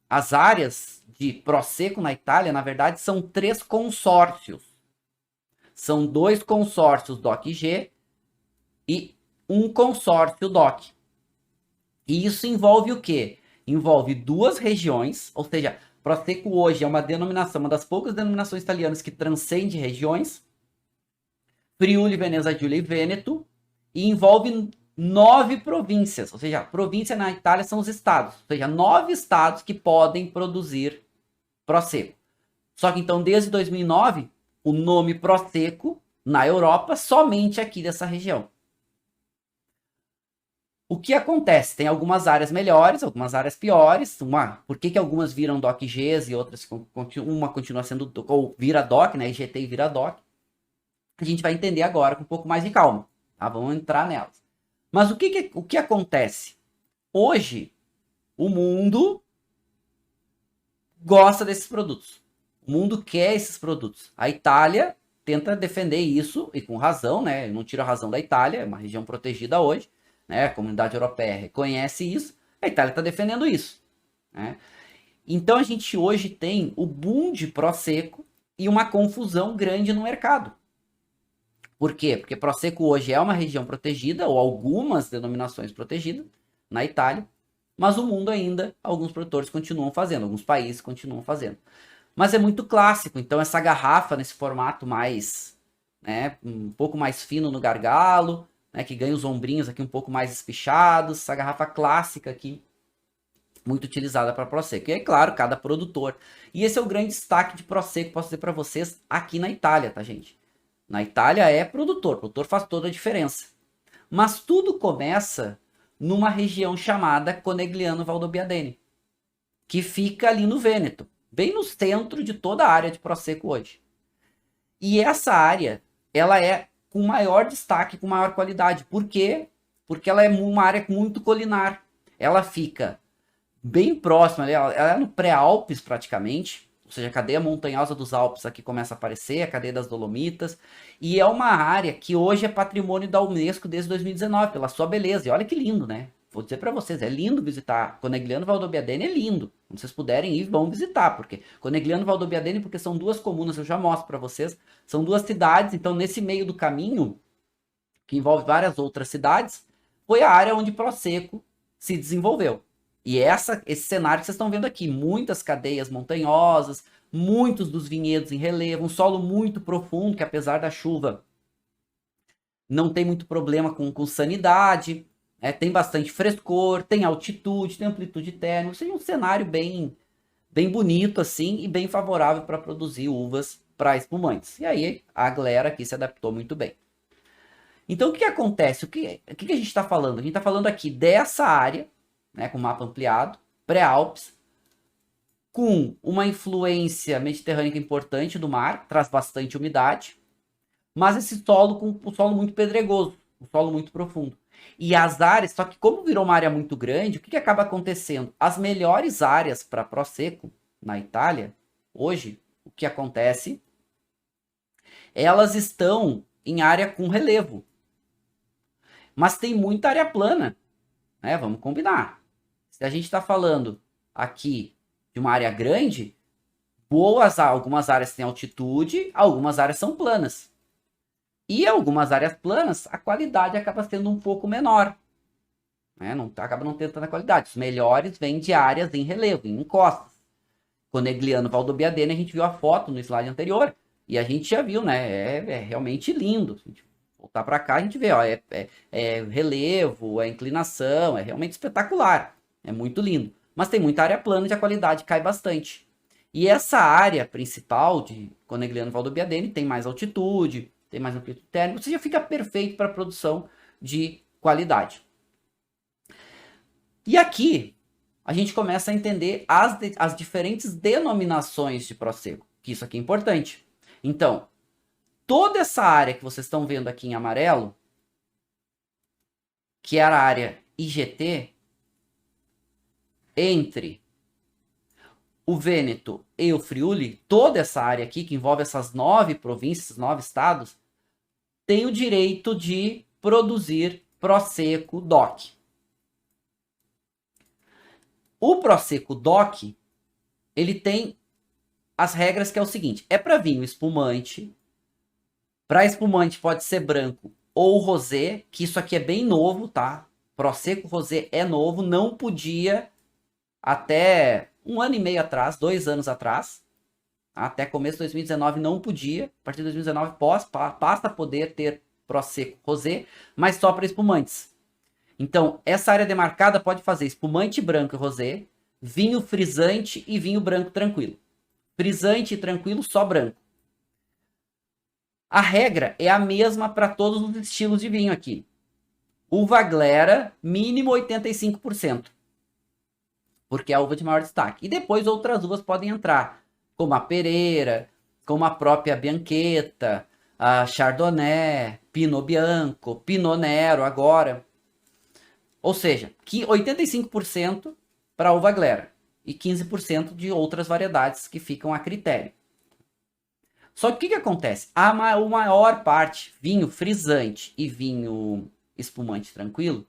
as áreas de Prosecco na Itália, na verdade, são 3 consórcios. São 2 consórcios DOC-G e um consórcio DOC. E isso envolve o quê? Envolve 2 regiões, ou seja, Prosecco hoje é uma denominação, uma das poucas denominações italianas que transcende regiões. Friuli, Veneza Giulia e Vêneto. E envolve 9 províncias. Ou seja, província na Itália são os estados. Ou seja, 9 estados que podem produzir Prosecco. Só que então, desde 2009, o nome Prosecco na Europa, somente aqui dessa região. O que acontece? Tem algumas áreas melhores, algumas áreas piores. Por que algumas viram DOC-Gs e outras, uma continua sendo, ou vira DOC, né? IGT e vira DOC. A gente vai entender agora com um pouco mais de calma, tá? Vamos entrar nelas. Mas o que acontece? Hoje, o mundo gosta desses produtos. O mundo quer esses produtos. A Itália tenta defender isso, e com razão, né? Eu não tiro a razão da Itália, é uma região protegida hoje. Né, a comunidade europeia reconhece isso, a Itália está defendendo isso. Né? Então a gente hoje tem o boom de Prosecco e uma confusão grande no mercado. Por quê? Porque Prosecco hoje é uma região protegida, ou algumas denominações protegidas, na Itália, mas o mundo ainda, alguns produtores continuam fazendo, alguns países continuam fazendo. Mas é muito clássico, então essa garrafa nesse formato mais, né, um pouco mais fino no gargalo, né, que ganha os ombrinhos aqui um pouco mais espichados, essa garrafa clássica aqui, muito utilizada para Prosecco. E é claro, cada produtor. E esse é o grande destaque de Prosecco, posso dizer para vocês, aqui na Itália, tá, gente? Na Itália é produtor, o produtor faz toda a diferença. Mas tudo começa numa região chamada Conegliano Valdobbiadene, que fica ali no Vêneto, bem no centro de toda a área de Prosecco hoje. E essa área, ela é com maior destaque, com maior qualidade. Por quê? Porque ela é uma área muito colinar. Ela fica bem próxima, ela é no pré-Alpes praticamente, ou seja, a cadeia montanhosa dos Alpes aqui começa a aparecer, a cadeia das Dolomitas, e é uma área que hoje é patrimônio da Unesco desde 2019, pela sua beleza. E olha que lindo, né? Vou dizer para vocês, é lindo visitar. Conegliano Valdobbiadene é lindo. Se vocês puderem ir, vão visitar, porque Conegliano Valdobbiadene, porque são 2 comunas, eu já mostro para vocês, são 2 cidades, então nesse meio do caminho, que envolve várias outras cidades, foi a área onde Prosecco se desenvolveu. E esse cenário que vocês estão vendo aqui, muitas cadeias montanhosas, muitos dos vinhedos em relevo, um solo muito profundo, que apesar da chuva, não tem muito problema com sanidade, tem bastante frescor, tem altitude, tem amplitude térmica, ou seja, um cenário bem bonito assim e bem favorável para produzir uvas para espumantes. E aí a galera aqui se adaptou muito bem. Então o que acontece? O que a gente está falando? A gente está falando aqui dessa área, né, com mapa ampliado, pré-Alpes, com uma influência mediterrânea importante do mar, traz bastante umidade, mas esse solo com o solo muito pedregoso, um solo muito profundo. E as áreas, só que como virou uma área muito grande, o que acaba acontecendo? As melhores áreas para Prosecco na Itália, hoje, o que acontece? Elas estão em área com relevo. Mas tem muita área plana, né? Vamos combinar. Se a gente está falando aqui de uma área grande, algumas áreas têm altitude, algumas áreas são planas. E algumas áreas planas, a qualidade acaba sendo um pouco menor. Né? Acaba não tendo tanta qualidade. Os melhores vêm de áreas em relevo, em encostas. Conegliano Valdobbiadene, a gente viu a foto no slide anterior, e a gente já viu, né? É realmente lindo. Se a gente voltar para cá, a gente vê, ó, é relevo, é inclinação, é realmente espetacular. É muito lindo. Mas tem muita área plana e a qualidade cai bastante. E essa área principal de Conegliano Valdobbiadene tem mais altitude, tem mais amplitude térmica, você já fica perfeito para a produção de qualidade. E aqui a gente começa a entender as diferentes denominações de Prosecco, que isso aqui é importante. Então, toda essa área que vocês estão vendo aqui em amarelo, que era a área IGT, entre o Vêneto e o Friuli, toda essa área aqui, que envolve essas 9 províncias, 9 estados, tem o direito de produzir Prosecco DOC. O Prosecco DOC, ele tem as regras que é o seguinte, é para vinho espumante, para espumante pode ser branco ou rosé, que isso aqui é bem novo, tá? Prosecco rosé é novo, não podia até 1 ano e meio atrás, 2 anos atrás, até começo de 2019 não podia, a partir de 2019 passa a poder ter Prosecco rosé, mas só para espumantes. Então, essa área demarcada pode fazer espumante branco e rosé, vinho frisante e vinho branco tranquilo. Frisante e tranquilo, só branco. A regra é a mesma para todos os estilos de vinho aqui. Uva glera, mínimo 85%. Porque é a uva de maior destaque. E depois outras uvas podem entrar, como a Pereira, como a própria Bianchetta, a Chardonnay, Pinot Bianco, Pinot Nero agora. Ou seja, que 85% para uva glera e 15% de outras variedades que ficam a critério. Só que o que acontece? A maior parte, vinho frisante e vinho espumante tranquilo,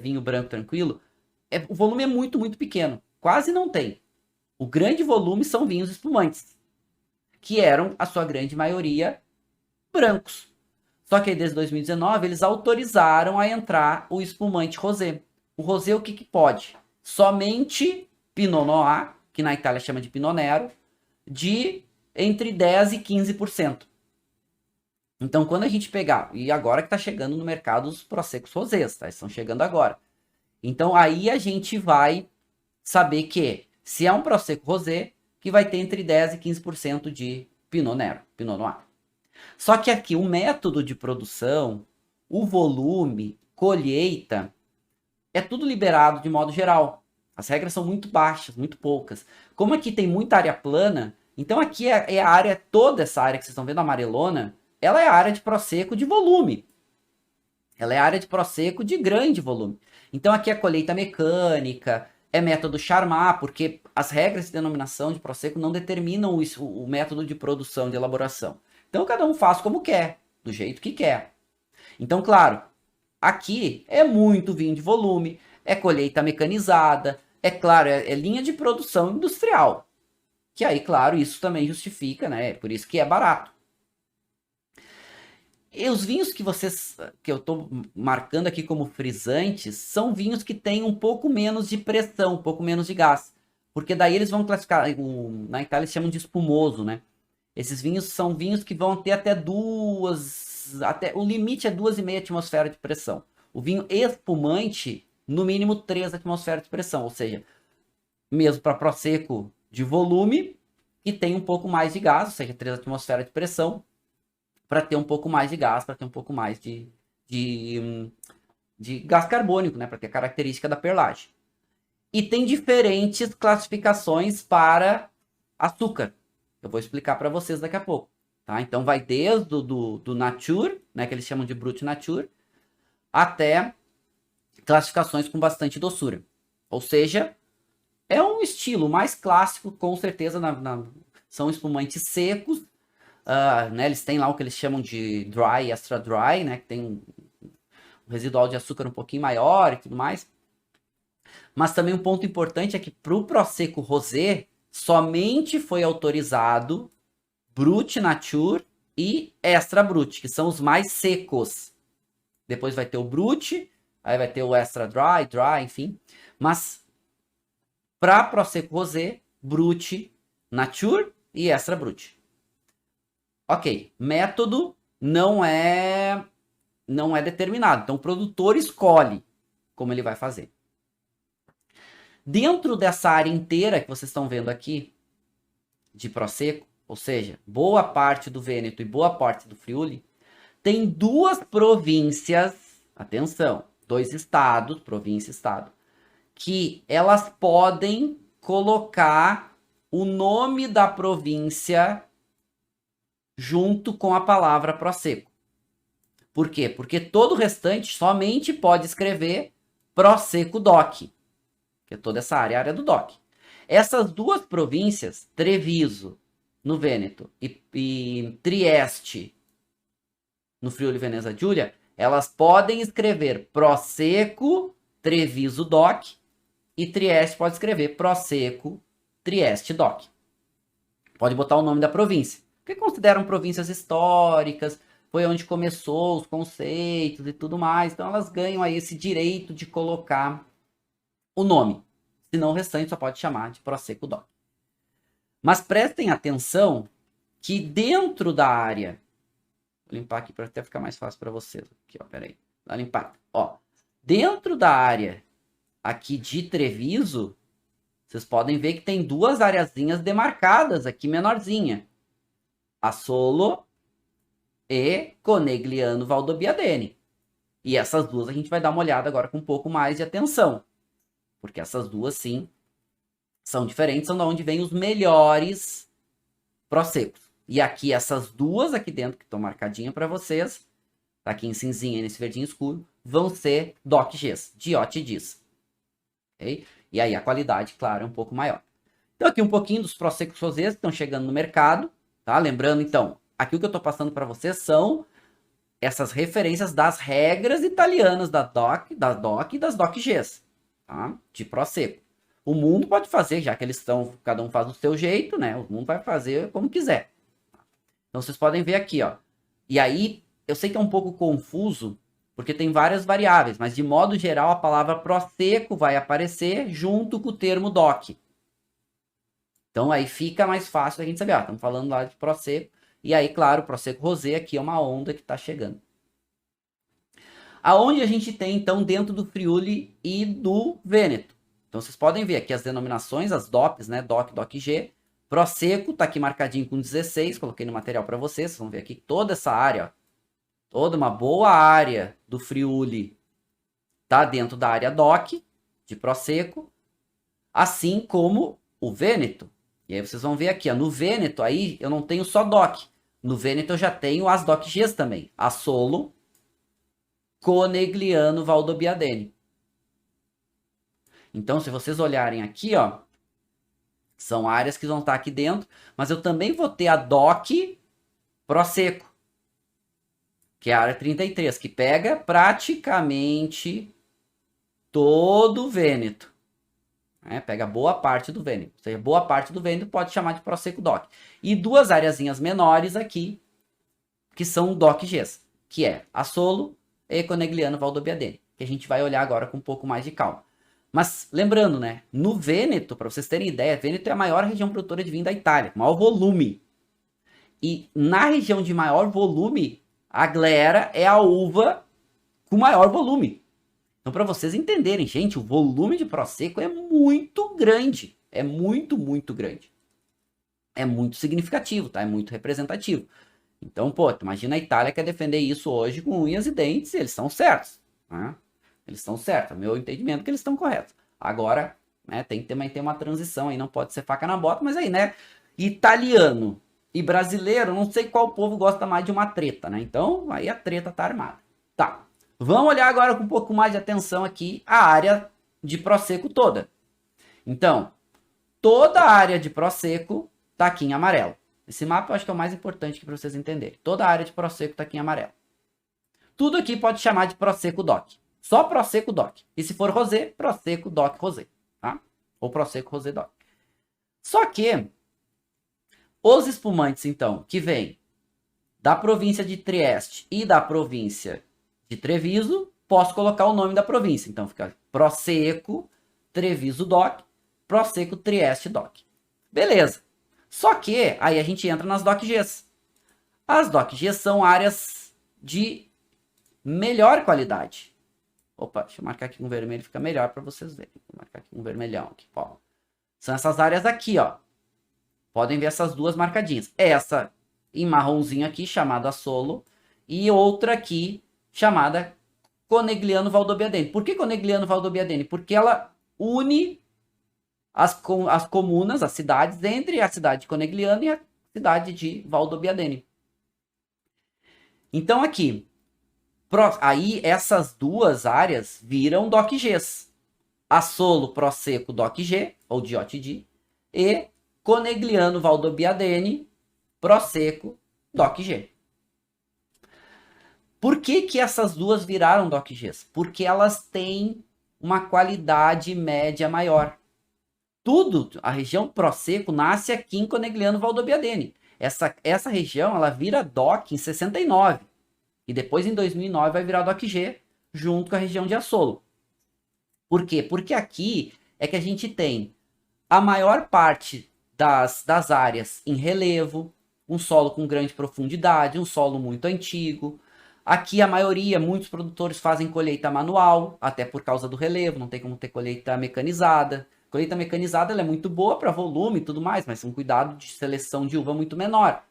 vinho branco tranquilo, o volume é muito, muito pequeno. Quase não tem. O grande volume são vinhos espumantes, que eram, a sua grande maioria, brancos. Só que aí, desde 2019, eles autorizaram a entrar o espumante rosé. O rosé, o que pode? Somente Pinot Noir, que na Itália chama de Pinot Nero, de entre 10% e 15%. Então, quando a gente pegar, e agora que está chegando no mercado os Proseccos rosés, tá? Estão chegando agora. Então, aí a gente vai saber que, se é um Prosecco rosé, que vai ter entre 10% e 15% de Pinot Nero, Pinot Noir. Só que aqui o método de produção, o volume, colheita, é tudo liberado de modo geral. As regras são muito baixas, muito poucas. Como aqui tem muita área plana, então aqui é a área, toda essa área que vocês estão vendo amarelona, ela é a área de Prosecco de volume. Ela é a área de Prosecco de grande volume. Então aqui é colheita mecânica, é método Charmat, porque as regras de denominação de Prosecco não determinam o método de produção, de elaboração. Então cada um faz como quer, do jeito que quer. Então, claro, aqui é muito vinho de volume, é colheita mecanizada, é claro, é linha de produção industrial. Que aí, claro, isso também justifica, né? Por isso que é barato. E os vinhos que eu estou marcando aqui como frisantes, são vinhos que têm um pouco menos de pressão, um pouco menos de gás. Porque daí eles vão classificar, na Itália eles chamam de espumoso, né? Esses vinhos são vinhos que vão ter até o limite é 2,5 atmosferas de pressão. O vinho espumante, no mínimo 3 atmosferas de pressão, ou seja, mesmo para Prosecco de volume, e tem um pouco mais de gás, ou seja, 3 atmosferas de pressão, para ter um pouco mais de gás, para ter um pouco mais de gás carbônico, né, para ter a característica da perlagem. e tem diferentes classificações para açúcar. Eu vou explicar para vocês daqui a pouco. Tá? Então vai desde do Nature, né, que eles chamam de Brut Nature, até classificações com bastante doçura. Ou seja, é um estilo mais clássico, com certeza, são espumantes secos, né, eles têm lá o que eles chamam de dry, extra dry, né, que tem um residual de açúcar um pouquinho maior e tudo mais. Mas também um ponto importante é que para o Prosecco Rosé, somente foi autorizado Brut Nature e Extra Brut, que são os mais secos. Depois vai ter o Brut, aí vai ter o Extra Dry, Dry, enfim. Mas para Prosecco Rosé, Brut Nature e Extra Brut. Ok, método não é determinado. Então o produtor escolhe como ele vai fazer. Dentro dessa área inteira que vocês estão vendo aqui, de Prosecco, ou seja, boa parte do Vêneto e boa parte do Friuli, tem duas províncias, atenção, 2 estados, província e estado, que elas podem colocar o nome da província junto com a palavra Prosecco. Por quê? Porque todo o restante somente pode escrever Prosecco DOC, que é toda essa área, a área do DOC. Essas duas províncias, Treviso, no Vêneto, e Trieste, no Friuli Veneza Giulia, elas podem escrever Prosecco Treviso DOC e Trieste pode escrever Prosecco Trieste DOC. Pode botar o nome da província, porque consideram províncias históricas, foi onde começou os conceitos e tudo mais, então elas ganham aí esse direito de colocar o nome. Senão o restante só pode chamar de Prosecco DOC. Mas prestem atenção que dentro da área... Vou limpar aqui para até ficar mais fácil para vocês. Aqui, ó, peraí. Dá uma limpada. Ó, dentro da área aqui de Treviso, vocês podem ver que tem duas areazinhas demarcadas aqui, menorzinha. Asolo e Conegliano Valdobbiadene. E essas duas a gente vai dar uma olhada agora com um pouco mais de atenção. Porque essas duas, sim, são diferentes, são de onde vêm os melhores Proseccos. E aqui, essas duas aqui dentro, que estão marcadinhas para vocês, tá aqui em cinzinha e nesse verdinho escuro, vão ser DOC Gs, Diote Dis. Okay? E aí a qualidade, claro, é um pouco maior. Então aqui um pouquinho dos Proseccos Rosés que estão chegando no mercado, tá? Lembrando, então, aqui o que eu estou passando para vocês são essas referências das regras italianas da DOC e das DOC Gs, tá? De Prosecco. O mundo pode fazer, já que eles estão, cada um faz do seu jeito, né? O mundo vai fazer como quiser. Então vocês podem ver aqui, ó. E aí, eu sei que é um pouco confuso, porque tem várias variáveis, mas de modo geral a palavra Prosecco vai aparecer junto com o termo DOC. Então aí fica mais fácil a gente saber, estamos falando lá de Prosecco, e aí, claro, o Prosecco Rosé aqui é uma onda que está chegando. Aonde a gente tem, então, dentro do Friuli e do Vêneto. Então vocês podem ver aqui as denominações, as DOPs, né? DOC, DOC-G. Prosecco tá aqui marcadinho com 16, coloquei no material para vocês. Vocês vão ver aqui toda essa área, ó, toda uma boa área do Friuli tá dentro da área DOC, de Prosecco, assim como o Vêneto. E aí vocês vão ver aqui, ó, no Vêneto aí eu não tenho só DOC. No Vêneto eu já tenho as DOC-Gs também. Asolo, Conegliano Valdobbiadene. Então, se vocês olharem aqui, ó, são áreas que vão estar aqui dentro, mas eu também vou ter a DOC Prosecco, que é a área 33, que pega praticamente todo o Vêneto. Pega boa parte do Vêneto. Ou seja, boa parte do Vêneto pode chamar de Prosecco DOC. E duas areazinhas menores aqui, que são DOC-Gs, que é Asolo e Conegliano Valdobbiadene, que a gente vai olhar agora com um pouco mais de calma. Mas lembrando, né, no Vêneto, para vocês terem ideia, Vêneto é a maior região produtora de vinho da Itália, maior volume. E na região de maior volume, a Glera é a uva com maior volume. Então, para vocês entenderem, gente, o volume de Prosecco é muito grande. É muito, muito grande. É muito significativo, tá? É muito representativo. Então, pô, imagina a Itália quer defender isso hoje com unhas e dentes, e eles estão certos, né? Eles estão certos, é o meu entendimento que eles estão corretos. Agora, né? Tem que também ter uma transição aí, não pode ser faca na bota, mas aí, né? Italiano e brasileiro, não sei qual povo gosta mais de uma treta, né? Então, aí a treta tá armada. Tá. Vamos olhar agora com um pouco mais de atenção aqui a área de Prosecco toda. Então, toda a área de Prosecco tá aqui em amarelo. Esse mapa eu acho que é o mais importante para vocês entenderem. Toda a área de Prosecco tá aqui em amarelo. Tudo aqui pode chamar de Prosecco DOC. Só Prosecco DOC. E se for Rosé, Prosecco DOC Rosé, tá? Ou Prosecco Rosé DOC. Só que os espumantes, então, que vêm da província de Trieste e da província de Treviso, posso colocar o nome da província. Então fica Prosecco Treviso DOC, Prosecco Trieste DOC. Beleza. Só que aí a gente entra nas DOC-Gs. As DOC-Gs são áreas de melhor qualidade. Opa, deixa eu marcar aqui com vermelho, fica melhor para vocês verem. Vou marcar aqui com vermelhão. Aqui, ó. São essas áreas aqui, ó. Podem ver essas duas marcadinhas. Essa em marronzinho aqui, chamada Solo, e outra aqui, chamada Conegliano Valdobbiadene. Por que Conegliano Valdobbiadene? Porque ela une as comunas, as cidades, entre a cidade de Conegliano e a cidade de Valdobbiadene. Então aqui, aí essas duas áreas viram DOC-Gs. Assolo Prosecco DOC-G, ou DIOT-D, e Conegliano Valdobbiadene Prosecco DOC-G. Por que que essas duas viraram DOC-Gs? Porque elas têm uma qualidade média maior. Tudo, a região Prosecco nasce aqui em Conegliano Valdobbiadene. Essa região, ela vira DOC em 69. E depois, em 2009, vai virar DOC-G, junto com a região de Assolo. Por quê? Porque aqui é que a gente tem a maior parte das áreas em relevo, um solo com grande profundidade, um solo muito antigo. Aqui a maioria, muitos produtores fazem colheita manual, até por causa do relevo, não tem como ter colheita mecanizada. Colheita mecanizada ela é muito boa para volume e tudo mais, mas um cuidado de seleção de uva muito menor.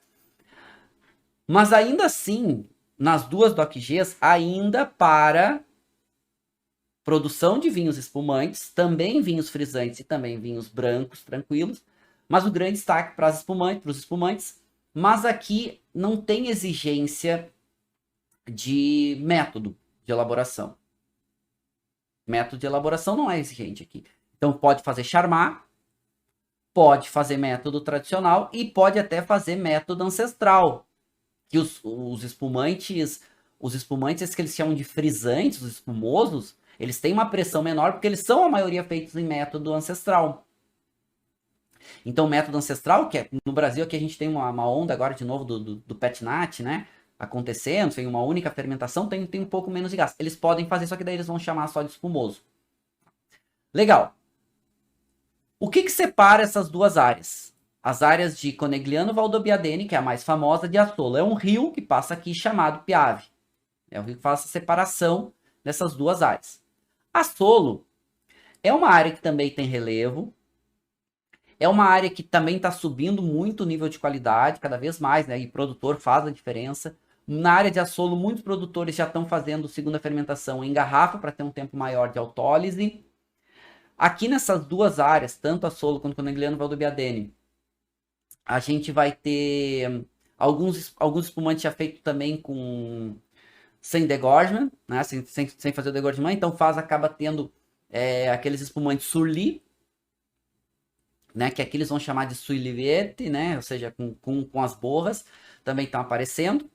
Mas ainda assim, nas duas DOC-Gs, ainda para produção de vinhos espumantes, também vinhos frisantes e também vinhos brancos, tranquilos, mas o grande destaque para os espumantes, mas aqui não tem exigência de método de elaboração. Método de elaboração não é exigente aqui. Então pode fazer charmat, pode fazer método tradicional e pode até fazer método ancestral, que os espumantes que eles chamam de frisantes, os espumosos, eles têm uma pressão menor porque eles são a maioria feitos em método ancestral. Então, o método ancestral, que é, no Brasil aqui a gente tem uma onda agora de novo do PETNAT, né? Acontecendo, tem uma única fermentação, tem um pouco menos de gás. Eles podem fazer, só que daí eles vão chamar só de espumoso. Legal. O que separa essas duas áreas? As áreas de Conegliano Valdobbiadene, que é a mais famosa, de Assolo. É um rio que passa aqui chamado Piave. É o rio que faz essa separação dessas duas áreas. Assolo é uma área que também tem relevo. É uma área que também está subindo muito o nível de qualidade, cada vez mais, né? E produtor faz a diferença. Na área de Assolo, muitos produtores já estão fazendo segunda fermentação em garrafa para ter um tempo maior de autólise. Aqui nessas duas áreas, tanto Assolo quanto Conegliano Valdobbiadene, a gente vai ter alguns espumantes já feitos também sem degorgement, né? Sem fazer o degorgement, então acaba tendo aqueles espumantes surli, né? Que aqui eles vão chamar de suiliviete, né? Ou seja, com as borras, também estão aparecendo.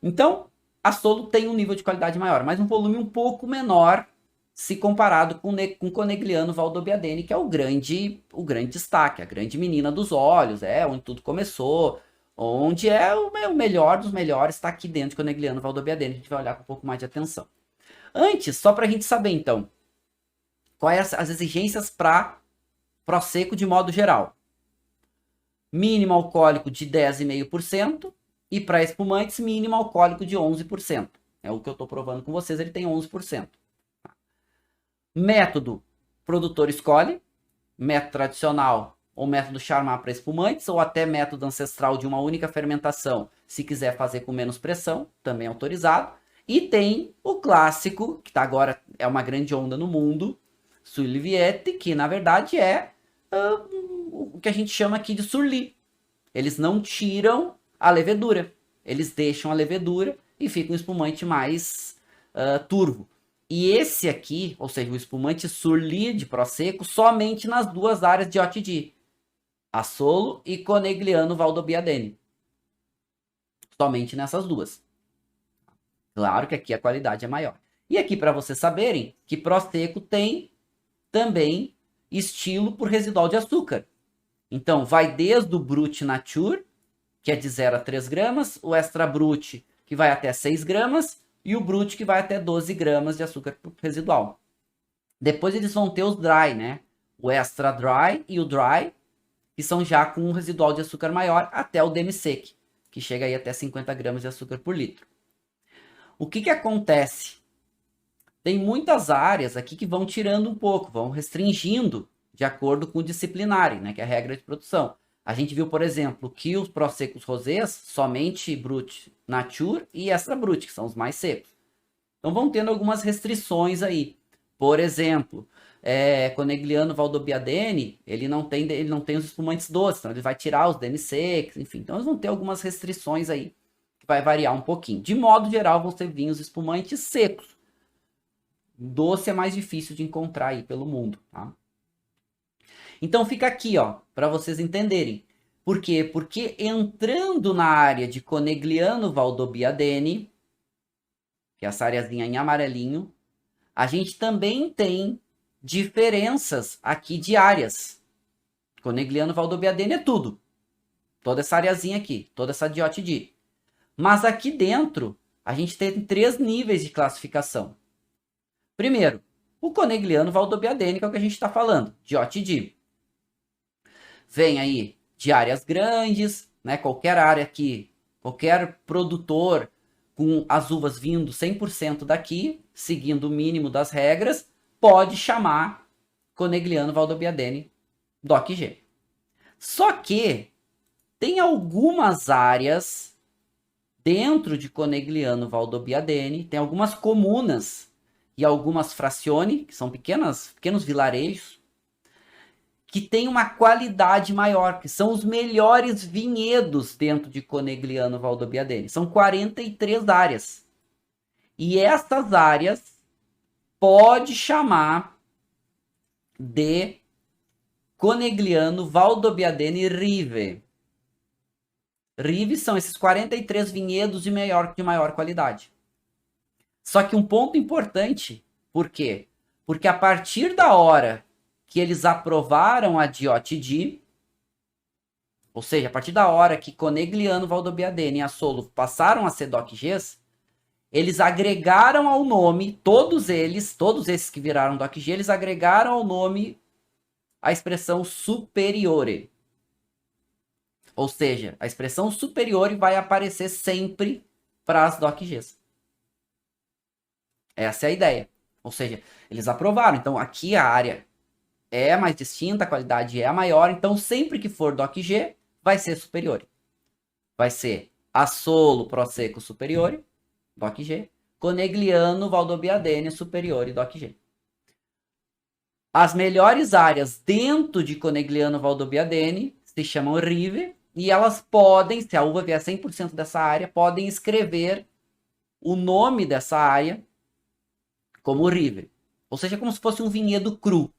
Então, Assolo tem um nível de qualidade maior, mas um volume um pouco menor se comparado com Conegliano Valdobbiadene, que é o grande destaque, a grande menina dos olhos, onde tudo começou, onde o melhor dos melhores está aqui dentro de Conegliano Valdobbiadene. A gente vai olhar com um pouco mais de atenção. Antes, só para a gente saber, então, quais as exigências para Prosecco de modo geral. Mínimo alcoólico de 10,5% e para espumantes, mínimo alcoólico de 11%. É o que eu estou provando com vocês, ele tem 11%. Método, produtor escolhe, método tradicional ou método charmat para espumantes, ou até método ancestral de uma única fermentação, se quiser fazer com menos pressão, também autorizado. E tem o clássico, que tá agora é uma grande onda no mundo, Suliviette, que na verdade é o que a gente chama aqui de surli. Eles não tiram a levedura, eles deixam a levedura e fica um espumante mais turvo. E esse aqui, ou seja, o espumante surli de Prosecco, somente nas duas áreas de Otidi, Asolo e Conegliano Valdobbiadene. Somente nessas duas. Claro que aqui a qualidade é maior. E aqui para vocês saberem que Prosecco tem também estilo por residual de açúcar. Então vai desde o Brut Nature, que é de 0 a 3 gramas, o Extra Brut, que vai até 6 gramas, e o Brut, que vai até 12 gramas de açúcar residual. Depois eles vão ter os Dry, né? O Extra Dry e o Dry, que são já com um residual de açúcar maior, até o Demi-Sec, que chega aí até 50 gramas de açúcar por litro. O que acontece? Tem muitas áreas aqui que vão tirando um pouco, vão restringindo de acordo com o disciplinare, né, que é a regra de produção. A gente viu, por exemplo, que os Proseccos rosés, somente Brut Nature e Extra Brut, que são os mais secos. Então vão tendo algumas restrições aí. Por exemplo, Conegliano Valdobbiadene, ele não tem os espumantes doces, então ele vai tirar os demi-secs, enfim. Então eles vão ter algumas restrições aí, que vai variar um pouquinho. De modo geral, vão ser vinhos espumantes secos. Doce é mais difícil de encontrar aí pelo mundo, tá? Então fica aqui, ó, para vocês entenderem. Por quê? Porque entrando na área de Conegliano Valdobbiadene, que é essa areazinha em amarelinho, a gente também tem diferenças aqui de áreas. Conegliano Valdobbiadene é tudo. Toda essa areazinha aqui, toda essa diótide. Mas aqui dentro, a gente tem 3 níveis de classificação. Primeiro, o Conegliano Valdobbiadene, que é o que a gente está falando, diótide. Vem aí de áreas grandes, né? Qualquer área aqui, qualquer produtor com as uvas vindo 100% daqui, seguindo o mínimo das regras, pode chamar Conegliano Valdobbiadene DOC G. Só que tem algumas áreas dentro de Conegliano Valdobbiadene, tem algumas comunas e algumas frazioni, que são pequenos vilarejos, que tem uma qualidade maior, que são os melhores vinhedos dentro de Conegliano Valdobbiadene. São 43 áreas. E essas áreas pode chamar de Conegliano Valdobbiadene Rive. Rive são esses 43 vinhedos de maior qualidade. Só que um ponto importante, por quê? Porque a partir da hora que eles aprovaram a diótide, ou seja, a partir da hora que Conegliano Valdobbiadene e Asolo passaram a ser DOC-Gs, eles agregaram ao nome, todos esses que viraram DOC-G, eles agregaram ao nome a expressão superiore. Ou seja, a expressão superiore vai aparecer sempre para as DOC-Gs. Essa é a ideia. Ou seja, eles aprovaram. Então, aqui a área é mais distinta, a qualidade é a maior. Então, sempre que for DOC-G, vai ser superiore. Vai ser Asolo Prosecco superiore, DOC-G. Conegliano Valdobbiadene superiore, DOC-G. As melhores áreas dentro de Conegliano Valdobbiadene se chamam Rive. E elas podem, se a uva vier 100% dessa área, podem escrever o nome dessa área como Rive. Ou seja, como se fosse um vinhedo cru.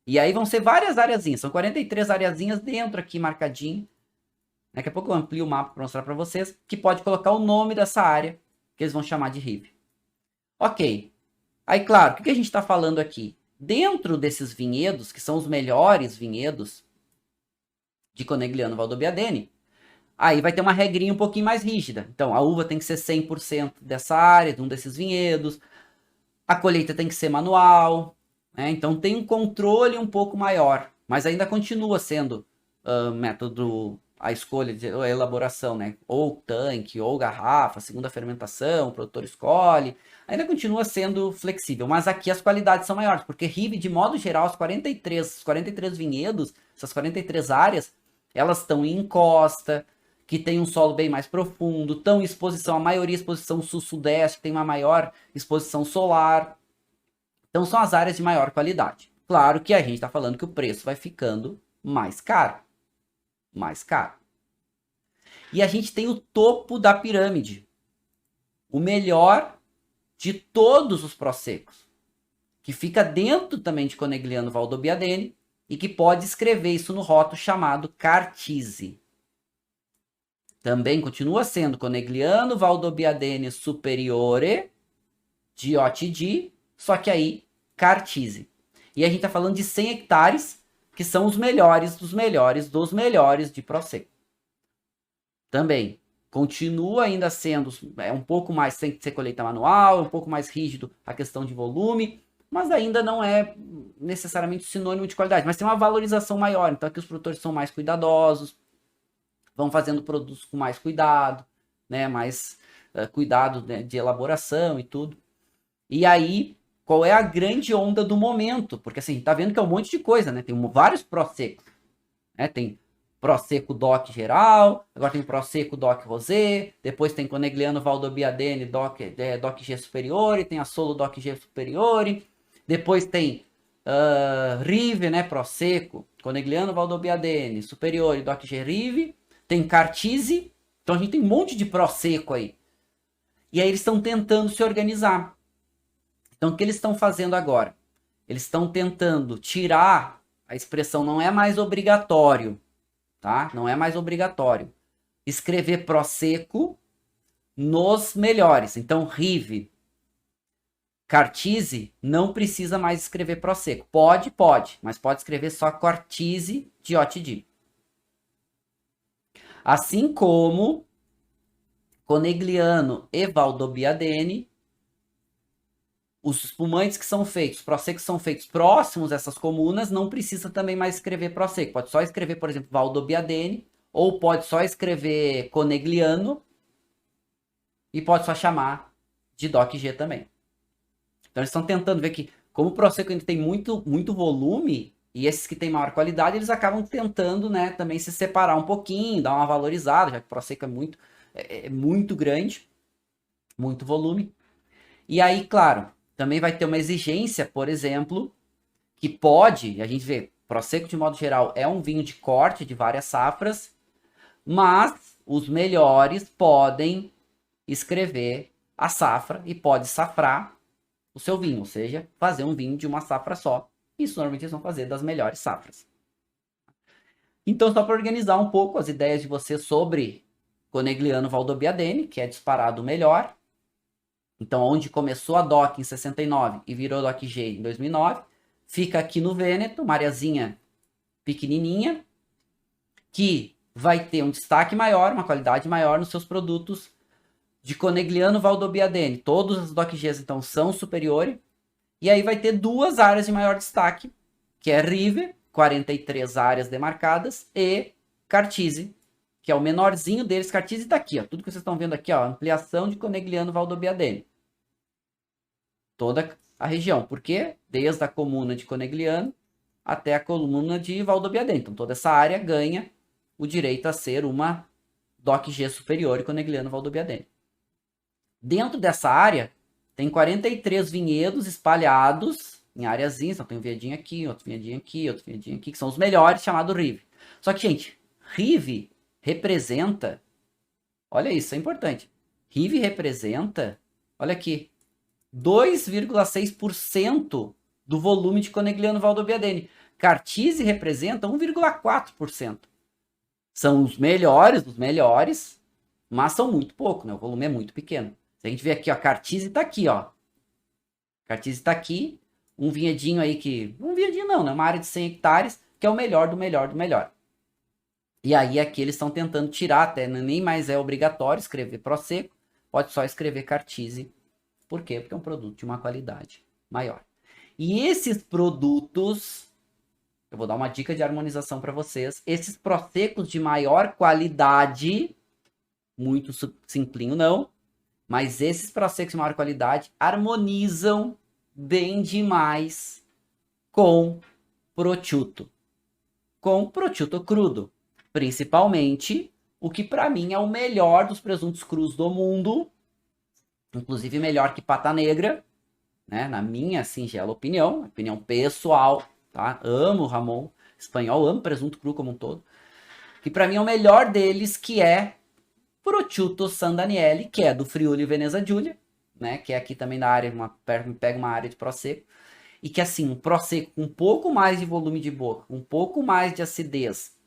E aí vão ser várias areazinhas. São 43 areazinhas dentro aqui marcadinho. Daqui a pouco eu amplio o mapa para mostrar para vocês. Que pode colocar o nome dessa área, que eles vão chamar de Rive. Ok. Aí, claro, o que a gente está falando aqui? Dentro desses vinhedos, que são os melhores vinhedos de Conegliano Valdobbiadene, aí vai ter uma regrinha um pouquinho mais rígida. Então, a uva tem que ser 100% dessa área, de um desses vinhedos. A colheita tem que ser manual, né? Então tem um controle um pouco maior, mas ainda continua sendo método, a escolha, a elaboração, né? Ou tanque, ou garrafa, segunda fermentação, o produtor escolhe. Ainda continua sendo flexível, mas aqui as qualidades são maiores, porque Rive, de modo geral, os 43 vinhedos, essas 43 áreas, elas estão em encosta, que tem um solo bem mais profundo, estão em exposição, a maioria exposição sul-sudeste, que tem uma maior exposição solar. Então são as áreas de maior qualidade. Claro que a gente está falando que o preço vai ficando mais caro. Mais caro. E a gente tem o topo da pirâmide. O melhor de todos os Prosecos. Que fica dentro também de Conegliano Valdobbiadene e que pode escrever isso no rótulo chamado Cartise. Também continua sendo Conegliano Valdobbiadene Superiore DOTG, só que aí Cartise. E a gente está falando de 100 hectares, que são os melhores dos melhores dos melhores de Prosecco. Também continua ainda sendo um pouco mais, tem que ser colheita manual, um pouco mais rígido a questão de volume, mas ainda não é necessariamente sinônimo de qualidade, mas tem uma valorização maior, então aqui os produtores são mais cuidadosos, vão fazendo produtos com mais cuidado, né, mais cuidado, né, de elaboração e tudo. E aí, qual é a grande onda do momento? Porque assim, tá vendo que é um monte de coisa, né? Tem vários Prosecco, né? Tem Prosecco DOC geral, agora tem Prosecco DOC Rosé, depois tem Conegliano Valdobbiadene DOC G Superiore, tem a Solo DOC G Superiore, depois tem Rive, né? Prosecco, Conegliano Valdobbiadene Superiore DOC G Rive, tem Cartise, então a gente tem um monte de Prosecco aí. E aí eles estão tentando se organizar. Então, o que eles estão fazendo agora? Eles estão tentando tirar a expressão, não é mais obrigatório, tá? Não é mais obrigatório escrever Prosecco nos melhores. Então, Rive, Cartise, não precisa mais escrever Prosecco. Pode, mas pode escrever só Cartise DOTG. Assim como Conegliano e Valdobbiadene, os espumantes que são feitos, Proseccos que são feitos próximos a essas comunas, não precisa também mais escrever Prosecco. Pode só escrever, por exemplo, Valdobbiadene, ou pode só escrever Conegliano, e pode só chamar de DOC-G também. Então eles estão tentando ver que, como o Prosecco ainda tem muito volume, e esses que têm maior qualidade, eles acabam tentando, né, também se separar um pouquinho, dar uma valorizada, já que o Prosecco é muito grande, muito volume. E aí, claro, também vai ter uma exigência, por exemplo, que pode, a gente vê, Prosecco de modo geral é um vinho de corte de várias safras, mas os melhores podem escrever a safra e pode safrar o seu vinho, ou seja, fazer um vinho de uma safra só. Isso normalmente eles vão fazer das melhores safras. Então, só para organizar um pouco as ideias de vocês sobre Conegliano Valdobbiadene, que é disparado o melhor. Então, onde começou a DOC em 69 e virou DOC-G em 2009, fica aqui no Vêneto, uma areazinha pequenininha, que vai ter um destaque maior, uma qualidade maior nos seus produtos de Conegliano Valdobbiadene. Todos os DOC-Gs, então, são superiores. E aí vai ter duas áreas de maior destaque, que é Rive, 43 áreas demarcadas, e Cartise, que é o menorzinho deles. Cartise está aqui, ó, tudo que vocês estão vendo aqui, ó, ampliação de Conegliano Valdobbiadene. Toda a região, porque desde a comuna de Conegliano até a comuna de Valdobbiadene. Então toda essa área ganha o direito a ser uma DOC-G superior e Conegliano Valdobbiadene. Dentro dessa área tem 43 vinhedos espalhados em áreazinhas. Então tem um vinhedinho aqui, outro vinhedinho aqui, outro vinhedinho aqui, que são os melhores, chamado Rive. Só que, gente, Rive representa, olha isso, é importante. Rive representa, olha aqui, 2,6% do volume de Conegliano Valdobbiadene. Cartise representa 1,4%. São os melhores dos melhores, mas são muito pouco, né? O volume é muito pequeno. Se a gente vê aqui, ó, Cartise tá aqui, ó. Cartise tá aqui, um vinhedinho aí que... Um vinhedinho não, né? Uma área de 100 hectares, que é o melhor do melhor do melhor. E aí aqui eles estão tentando tirar, até nem mais é obrigatório escrever Prosecco, pode só escrever Cartise. Por quê? Porque é um produto de uma qualidade maior. E esses produtos, eu vou dar uma dica de harmonização para vocês, esses Proseccos de maior qualidade, muito simplinho não, mas esses Proseccos de maior qualidade harmonizam bem demais com prosciutto. Com prosciutto crudo. Principalmente o que para mim é o melhor dos presuntos crus do mundo, inclusive melhor que pata negra, né? Na minha singela opinião pessoal, tá? Amo o Ramon espanhol, amo presunto cru como um todo. Que para mim é o melhor deles, que é Prosciutto San Daniele, que é do Friuli Veneza Giulia, né? Que é aqui também na área, pega uma área de Prosecco. E que assim, um Prosecco com um pouco mais de volume de boca, um pouco mais de acidez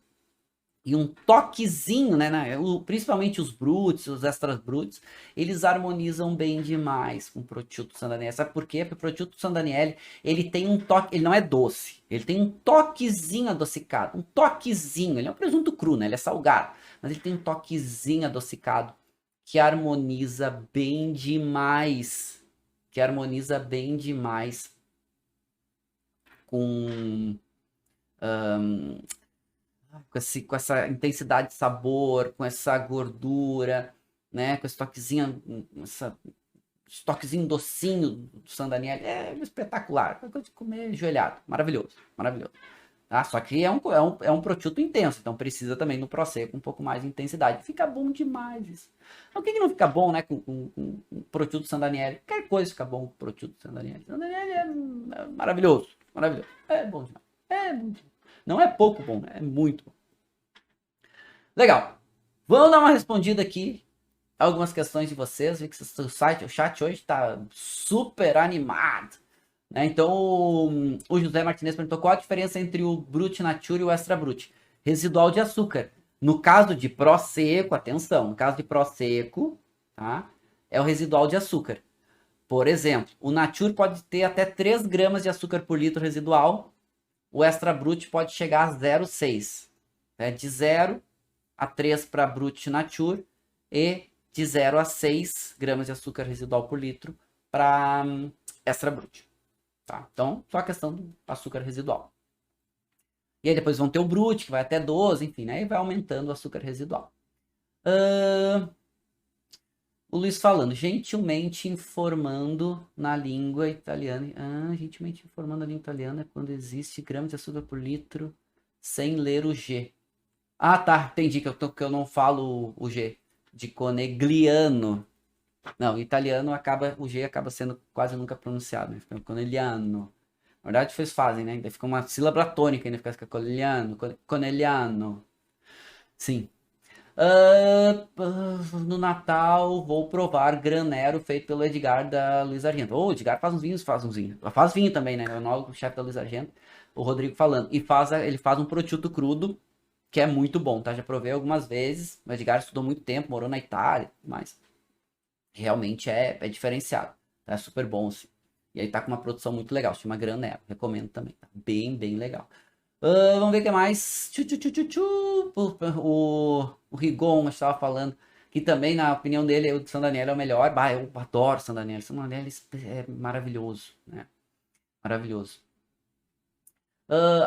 e um toquezinho, né? Principalmente os brutos, os extras brutos, eles harmonizam bem demais com o Prosciutto San Daniele. Sabe por quê? Porque o Prosciutto San Daniele, ele tem um toque, ele não é doce, ele tem um toquezinho adocicado, um toquezinho. Ele é um presunto cru, né? Ele é salgado, mas ele tem um toquezinho adocicado que harmoniza bem demais, que harmoniza bem demais com com essa intensidade de sabor, com essa gordura, né? Com esse toquezinho, esse toquezinho docinho do San Daniele. É espetacular. É coisa de comer joelhado. Maravilhoso, maravilhoso. Tá? Só que é um prosciutto intenso, então precisa também no Prosecco um pouco mais de intensidade. Fica bom demais isso. Então, o que não fica bom, né, com prosciutto San Daniele? Qualquer coisa fica bom com prosciutto San Daniele. San Daniele é maravilhoso, maravilhoso. É bom demais. É bom demais. Não é pouco bom, é muito bom. Legal. Vamos dar uma respondida aqui a algumas questões de vocês. Vi que o chat hoje está super animado. Né? Então, o José Martinez perguntou qual a diferença entre o Brut Nature e o Extra Brut. Residual de açúcar. No caso de Prosecco, atenção, no caso de Prosecco, tá? É o residual de açúcar. Por exemplo, o Nature pode ter até 3 gramas de açúcar por litro residual. O Extra Brut pode chegar a 0,6. Né? De 0 a 3 para Brut Nature e de 0 a 6 gramas de açúcar residual por litro para Extra Brut. Tá? Então, só a questão do açúcar residual. E aí depois vão ter o Brut, que vai até 12, enfim, né? E vai aumentando o açúcar residual. O Luiz falando, gentilmente informando na língua italiana. Gentilmente informando na língua italiana é quando existe gramas de açúcar por litro sem ler o G. Ah, tá, entendi que eu não falo o G. De Conegliano. Não, italiano o G acaba sendo quase nunca pronunciado, né? Fica Conegliano. Na verdade, vocês fazem, né? Daí fica uma sílaba tônica, ainda fica Conegliano, Conegliano. Sim. No Natal, vou provar Granero feito pelo Edgar da Luiz Argento. O Edgar faz uns vinhos, faz uns vinhos. Faz vinho também, né? O chefe da Luiz Argento, o Rodrigo falando. E ele faz um prosciutto crudo, que é muito bom, tá? Já provei algumas vezes. O Edgar estudou muito tempo, morou na Itália, mas realmente é diferenciado. É super bom, assim. E aí tá com uma produção muito legal, se chama Granero. Recomendo também. Tá bem, bem legal. Vamos ver o que mais. O Rigon estava falando que também, na opinião dele, o San Daniele é o melhor. Bah, eu adoro San Daniele. San Daniele é maravilhoso, né? Maravilhoso.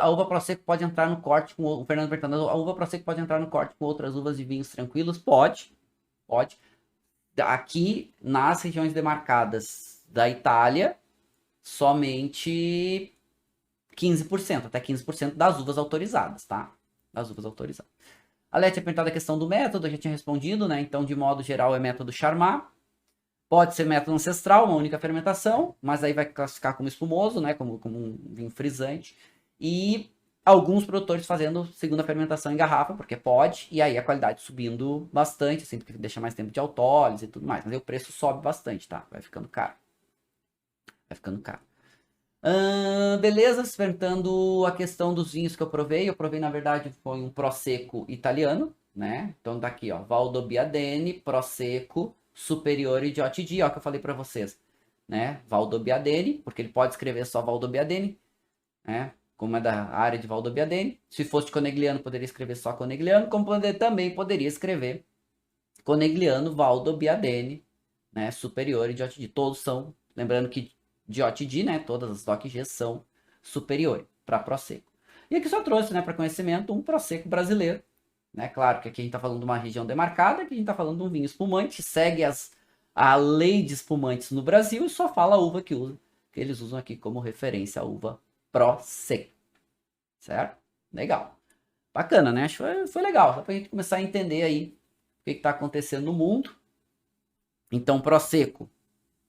A uva Prosecco pode entrar no corte com o Fernando perguntando, a uva Prosecco pode entrar no corte com outras uvas de vinhos tranquilos? Pode. Aqui nas regiões demarcadas da Itália, somente 15%, até 15% das uvas autorizadas, tá? Das uvas autorizadas. A Lé tinha perguntado a questão do método, eu já tinha respondido, né? Então, de modo geral, é método Charmat. Pode ser método ancestral, uma única fermentação, mas aí vai classificar como espumoso, né? Como um vinho frisante. E alguns produtores fazendo segunda fermentação em garrafa, porque pode, e aí a qualidade subindo bastante, assim, porque deixa mais tempo de autólise e tudo mais. Mas aí o preço sobe bastante, tá? Vai ficando caro. Vai ficando caro. Beleza, perguntando a questão dos vinhos que eu provei. Eu provei, na verdade, foi um Prosecco italiano, né? Então tá aqui, ó, Valdobbiadene, Prosecco, Superiore de OTG, ó, que eu falei para vocês, né? Valdobbiadene, porque ele pode escrever só Valdobbiadene, né? Como é da área de Valdobbiadene. Se fosse Conegliano, poderia escrever só Conegliano, como também poderia escrever Conegliano, Valdobbiadene, né? Superiore de OTG. Todos são, lembrando que de OTG, né? Todas as DOC-Gs são superiores para Prosecco. E aqui só trouxe, né, para conhecimento um Prosecco brasileiro, né? Claro que aqui a gente está falando de uma região demarcada, aqui a gente está falando de um vinho espumante, segue a lei de espumantes no Brasil e só fala a uva que eles usam aqui como referência a uva Prosecco. Certo? Legal. Bacana, né? Acho que foi legal, só para a gente começar a entender aí o que está acontecendo no mundo. Então, Prosecco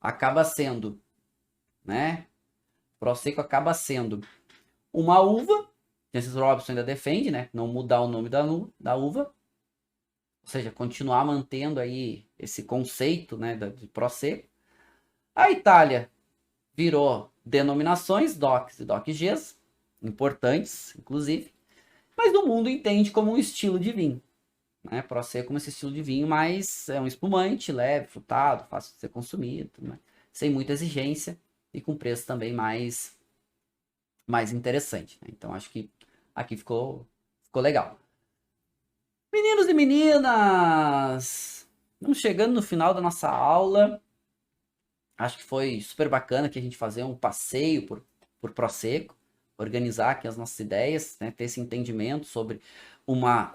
acaba sendo né? Prosecco acaba sendo uma uva, Jancis Robinson ainda defende, né? Não mudar o nome da uva, ou seja, continuar mantendo aí esse conceito, né, de Prosecco. A Itália virou denominações, DOCs e DOCGs, importantes, inclusive, mas o mundo entende como um estilo de vinho, né? Prosecco como esse estilo de vinho, mas é um espumante, leve, frutado, fácil de ser consumido, né? Sem muita exigência e com preço também mais interessante, né? Então acho que aqui ficou legal. Meninos e meninas, estamos chegando no final da nossa aula. Acho que foi super bacana que a gente fazer um passeio por Prosecco, organizar aqui as nossas ideias, né, ter esse entendimento sobre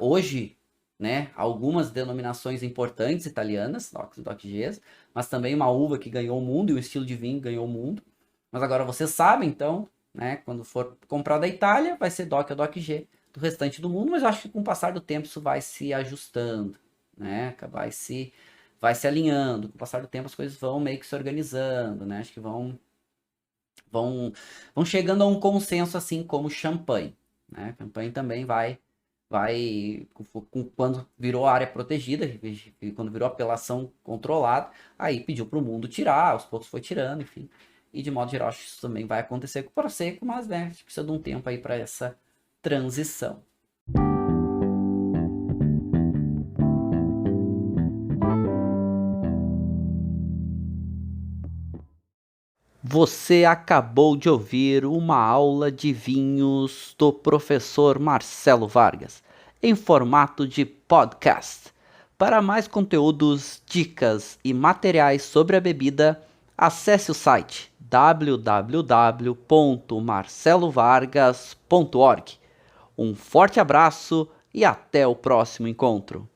hoje, né, algumas denominações importantes italianas, DOCs e DOCGs, mas também uma uva que ganhou o mundo e o estilo de vinho ganhou o mundo. Mas agora vocês sabem, então, né, quando for comprar da Itália, vai ser DOC ou DOCG do restante do mundo, mas eu acho que com o passar do tempo isso vai se ajustando, né, vai se alinhando, com o passar do tempo as coisas vão meio que se organizando, né? Acho que vão chegando a um consenso assim como champanhe, né? Champanhe também vai quando virou área protegida, quando virou apelação controlada, aí pediu para o mundo tirar, aos poucos foi tirando, enfim. E de modo geral, acho que isso também vai acontecer com o Prosecco, mas né, a gente precisa de um tempo aí para essa transição. Você acabou de ouvir uma aula de vinhos do professor Marcelo Vargas, em formato de podcast. Para mais conteúdos, dicas e materiais sobre a bebida, acesse o site www.marcelovargas.org. Um forte abraço e até o próximo encontro.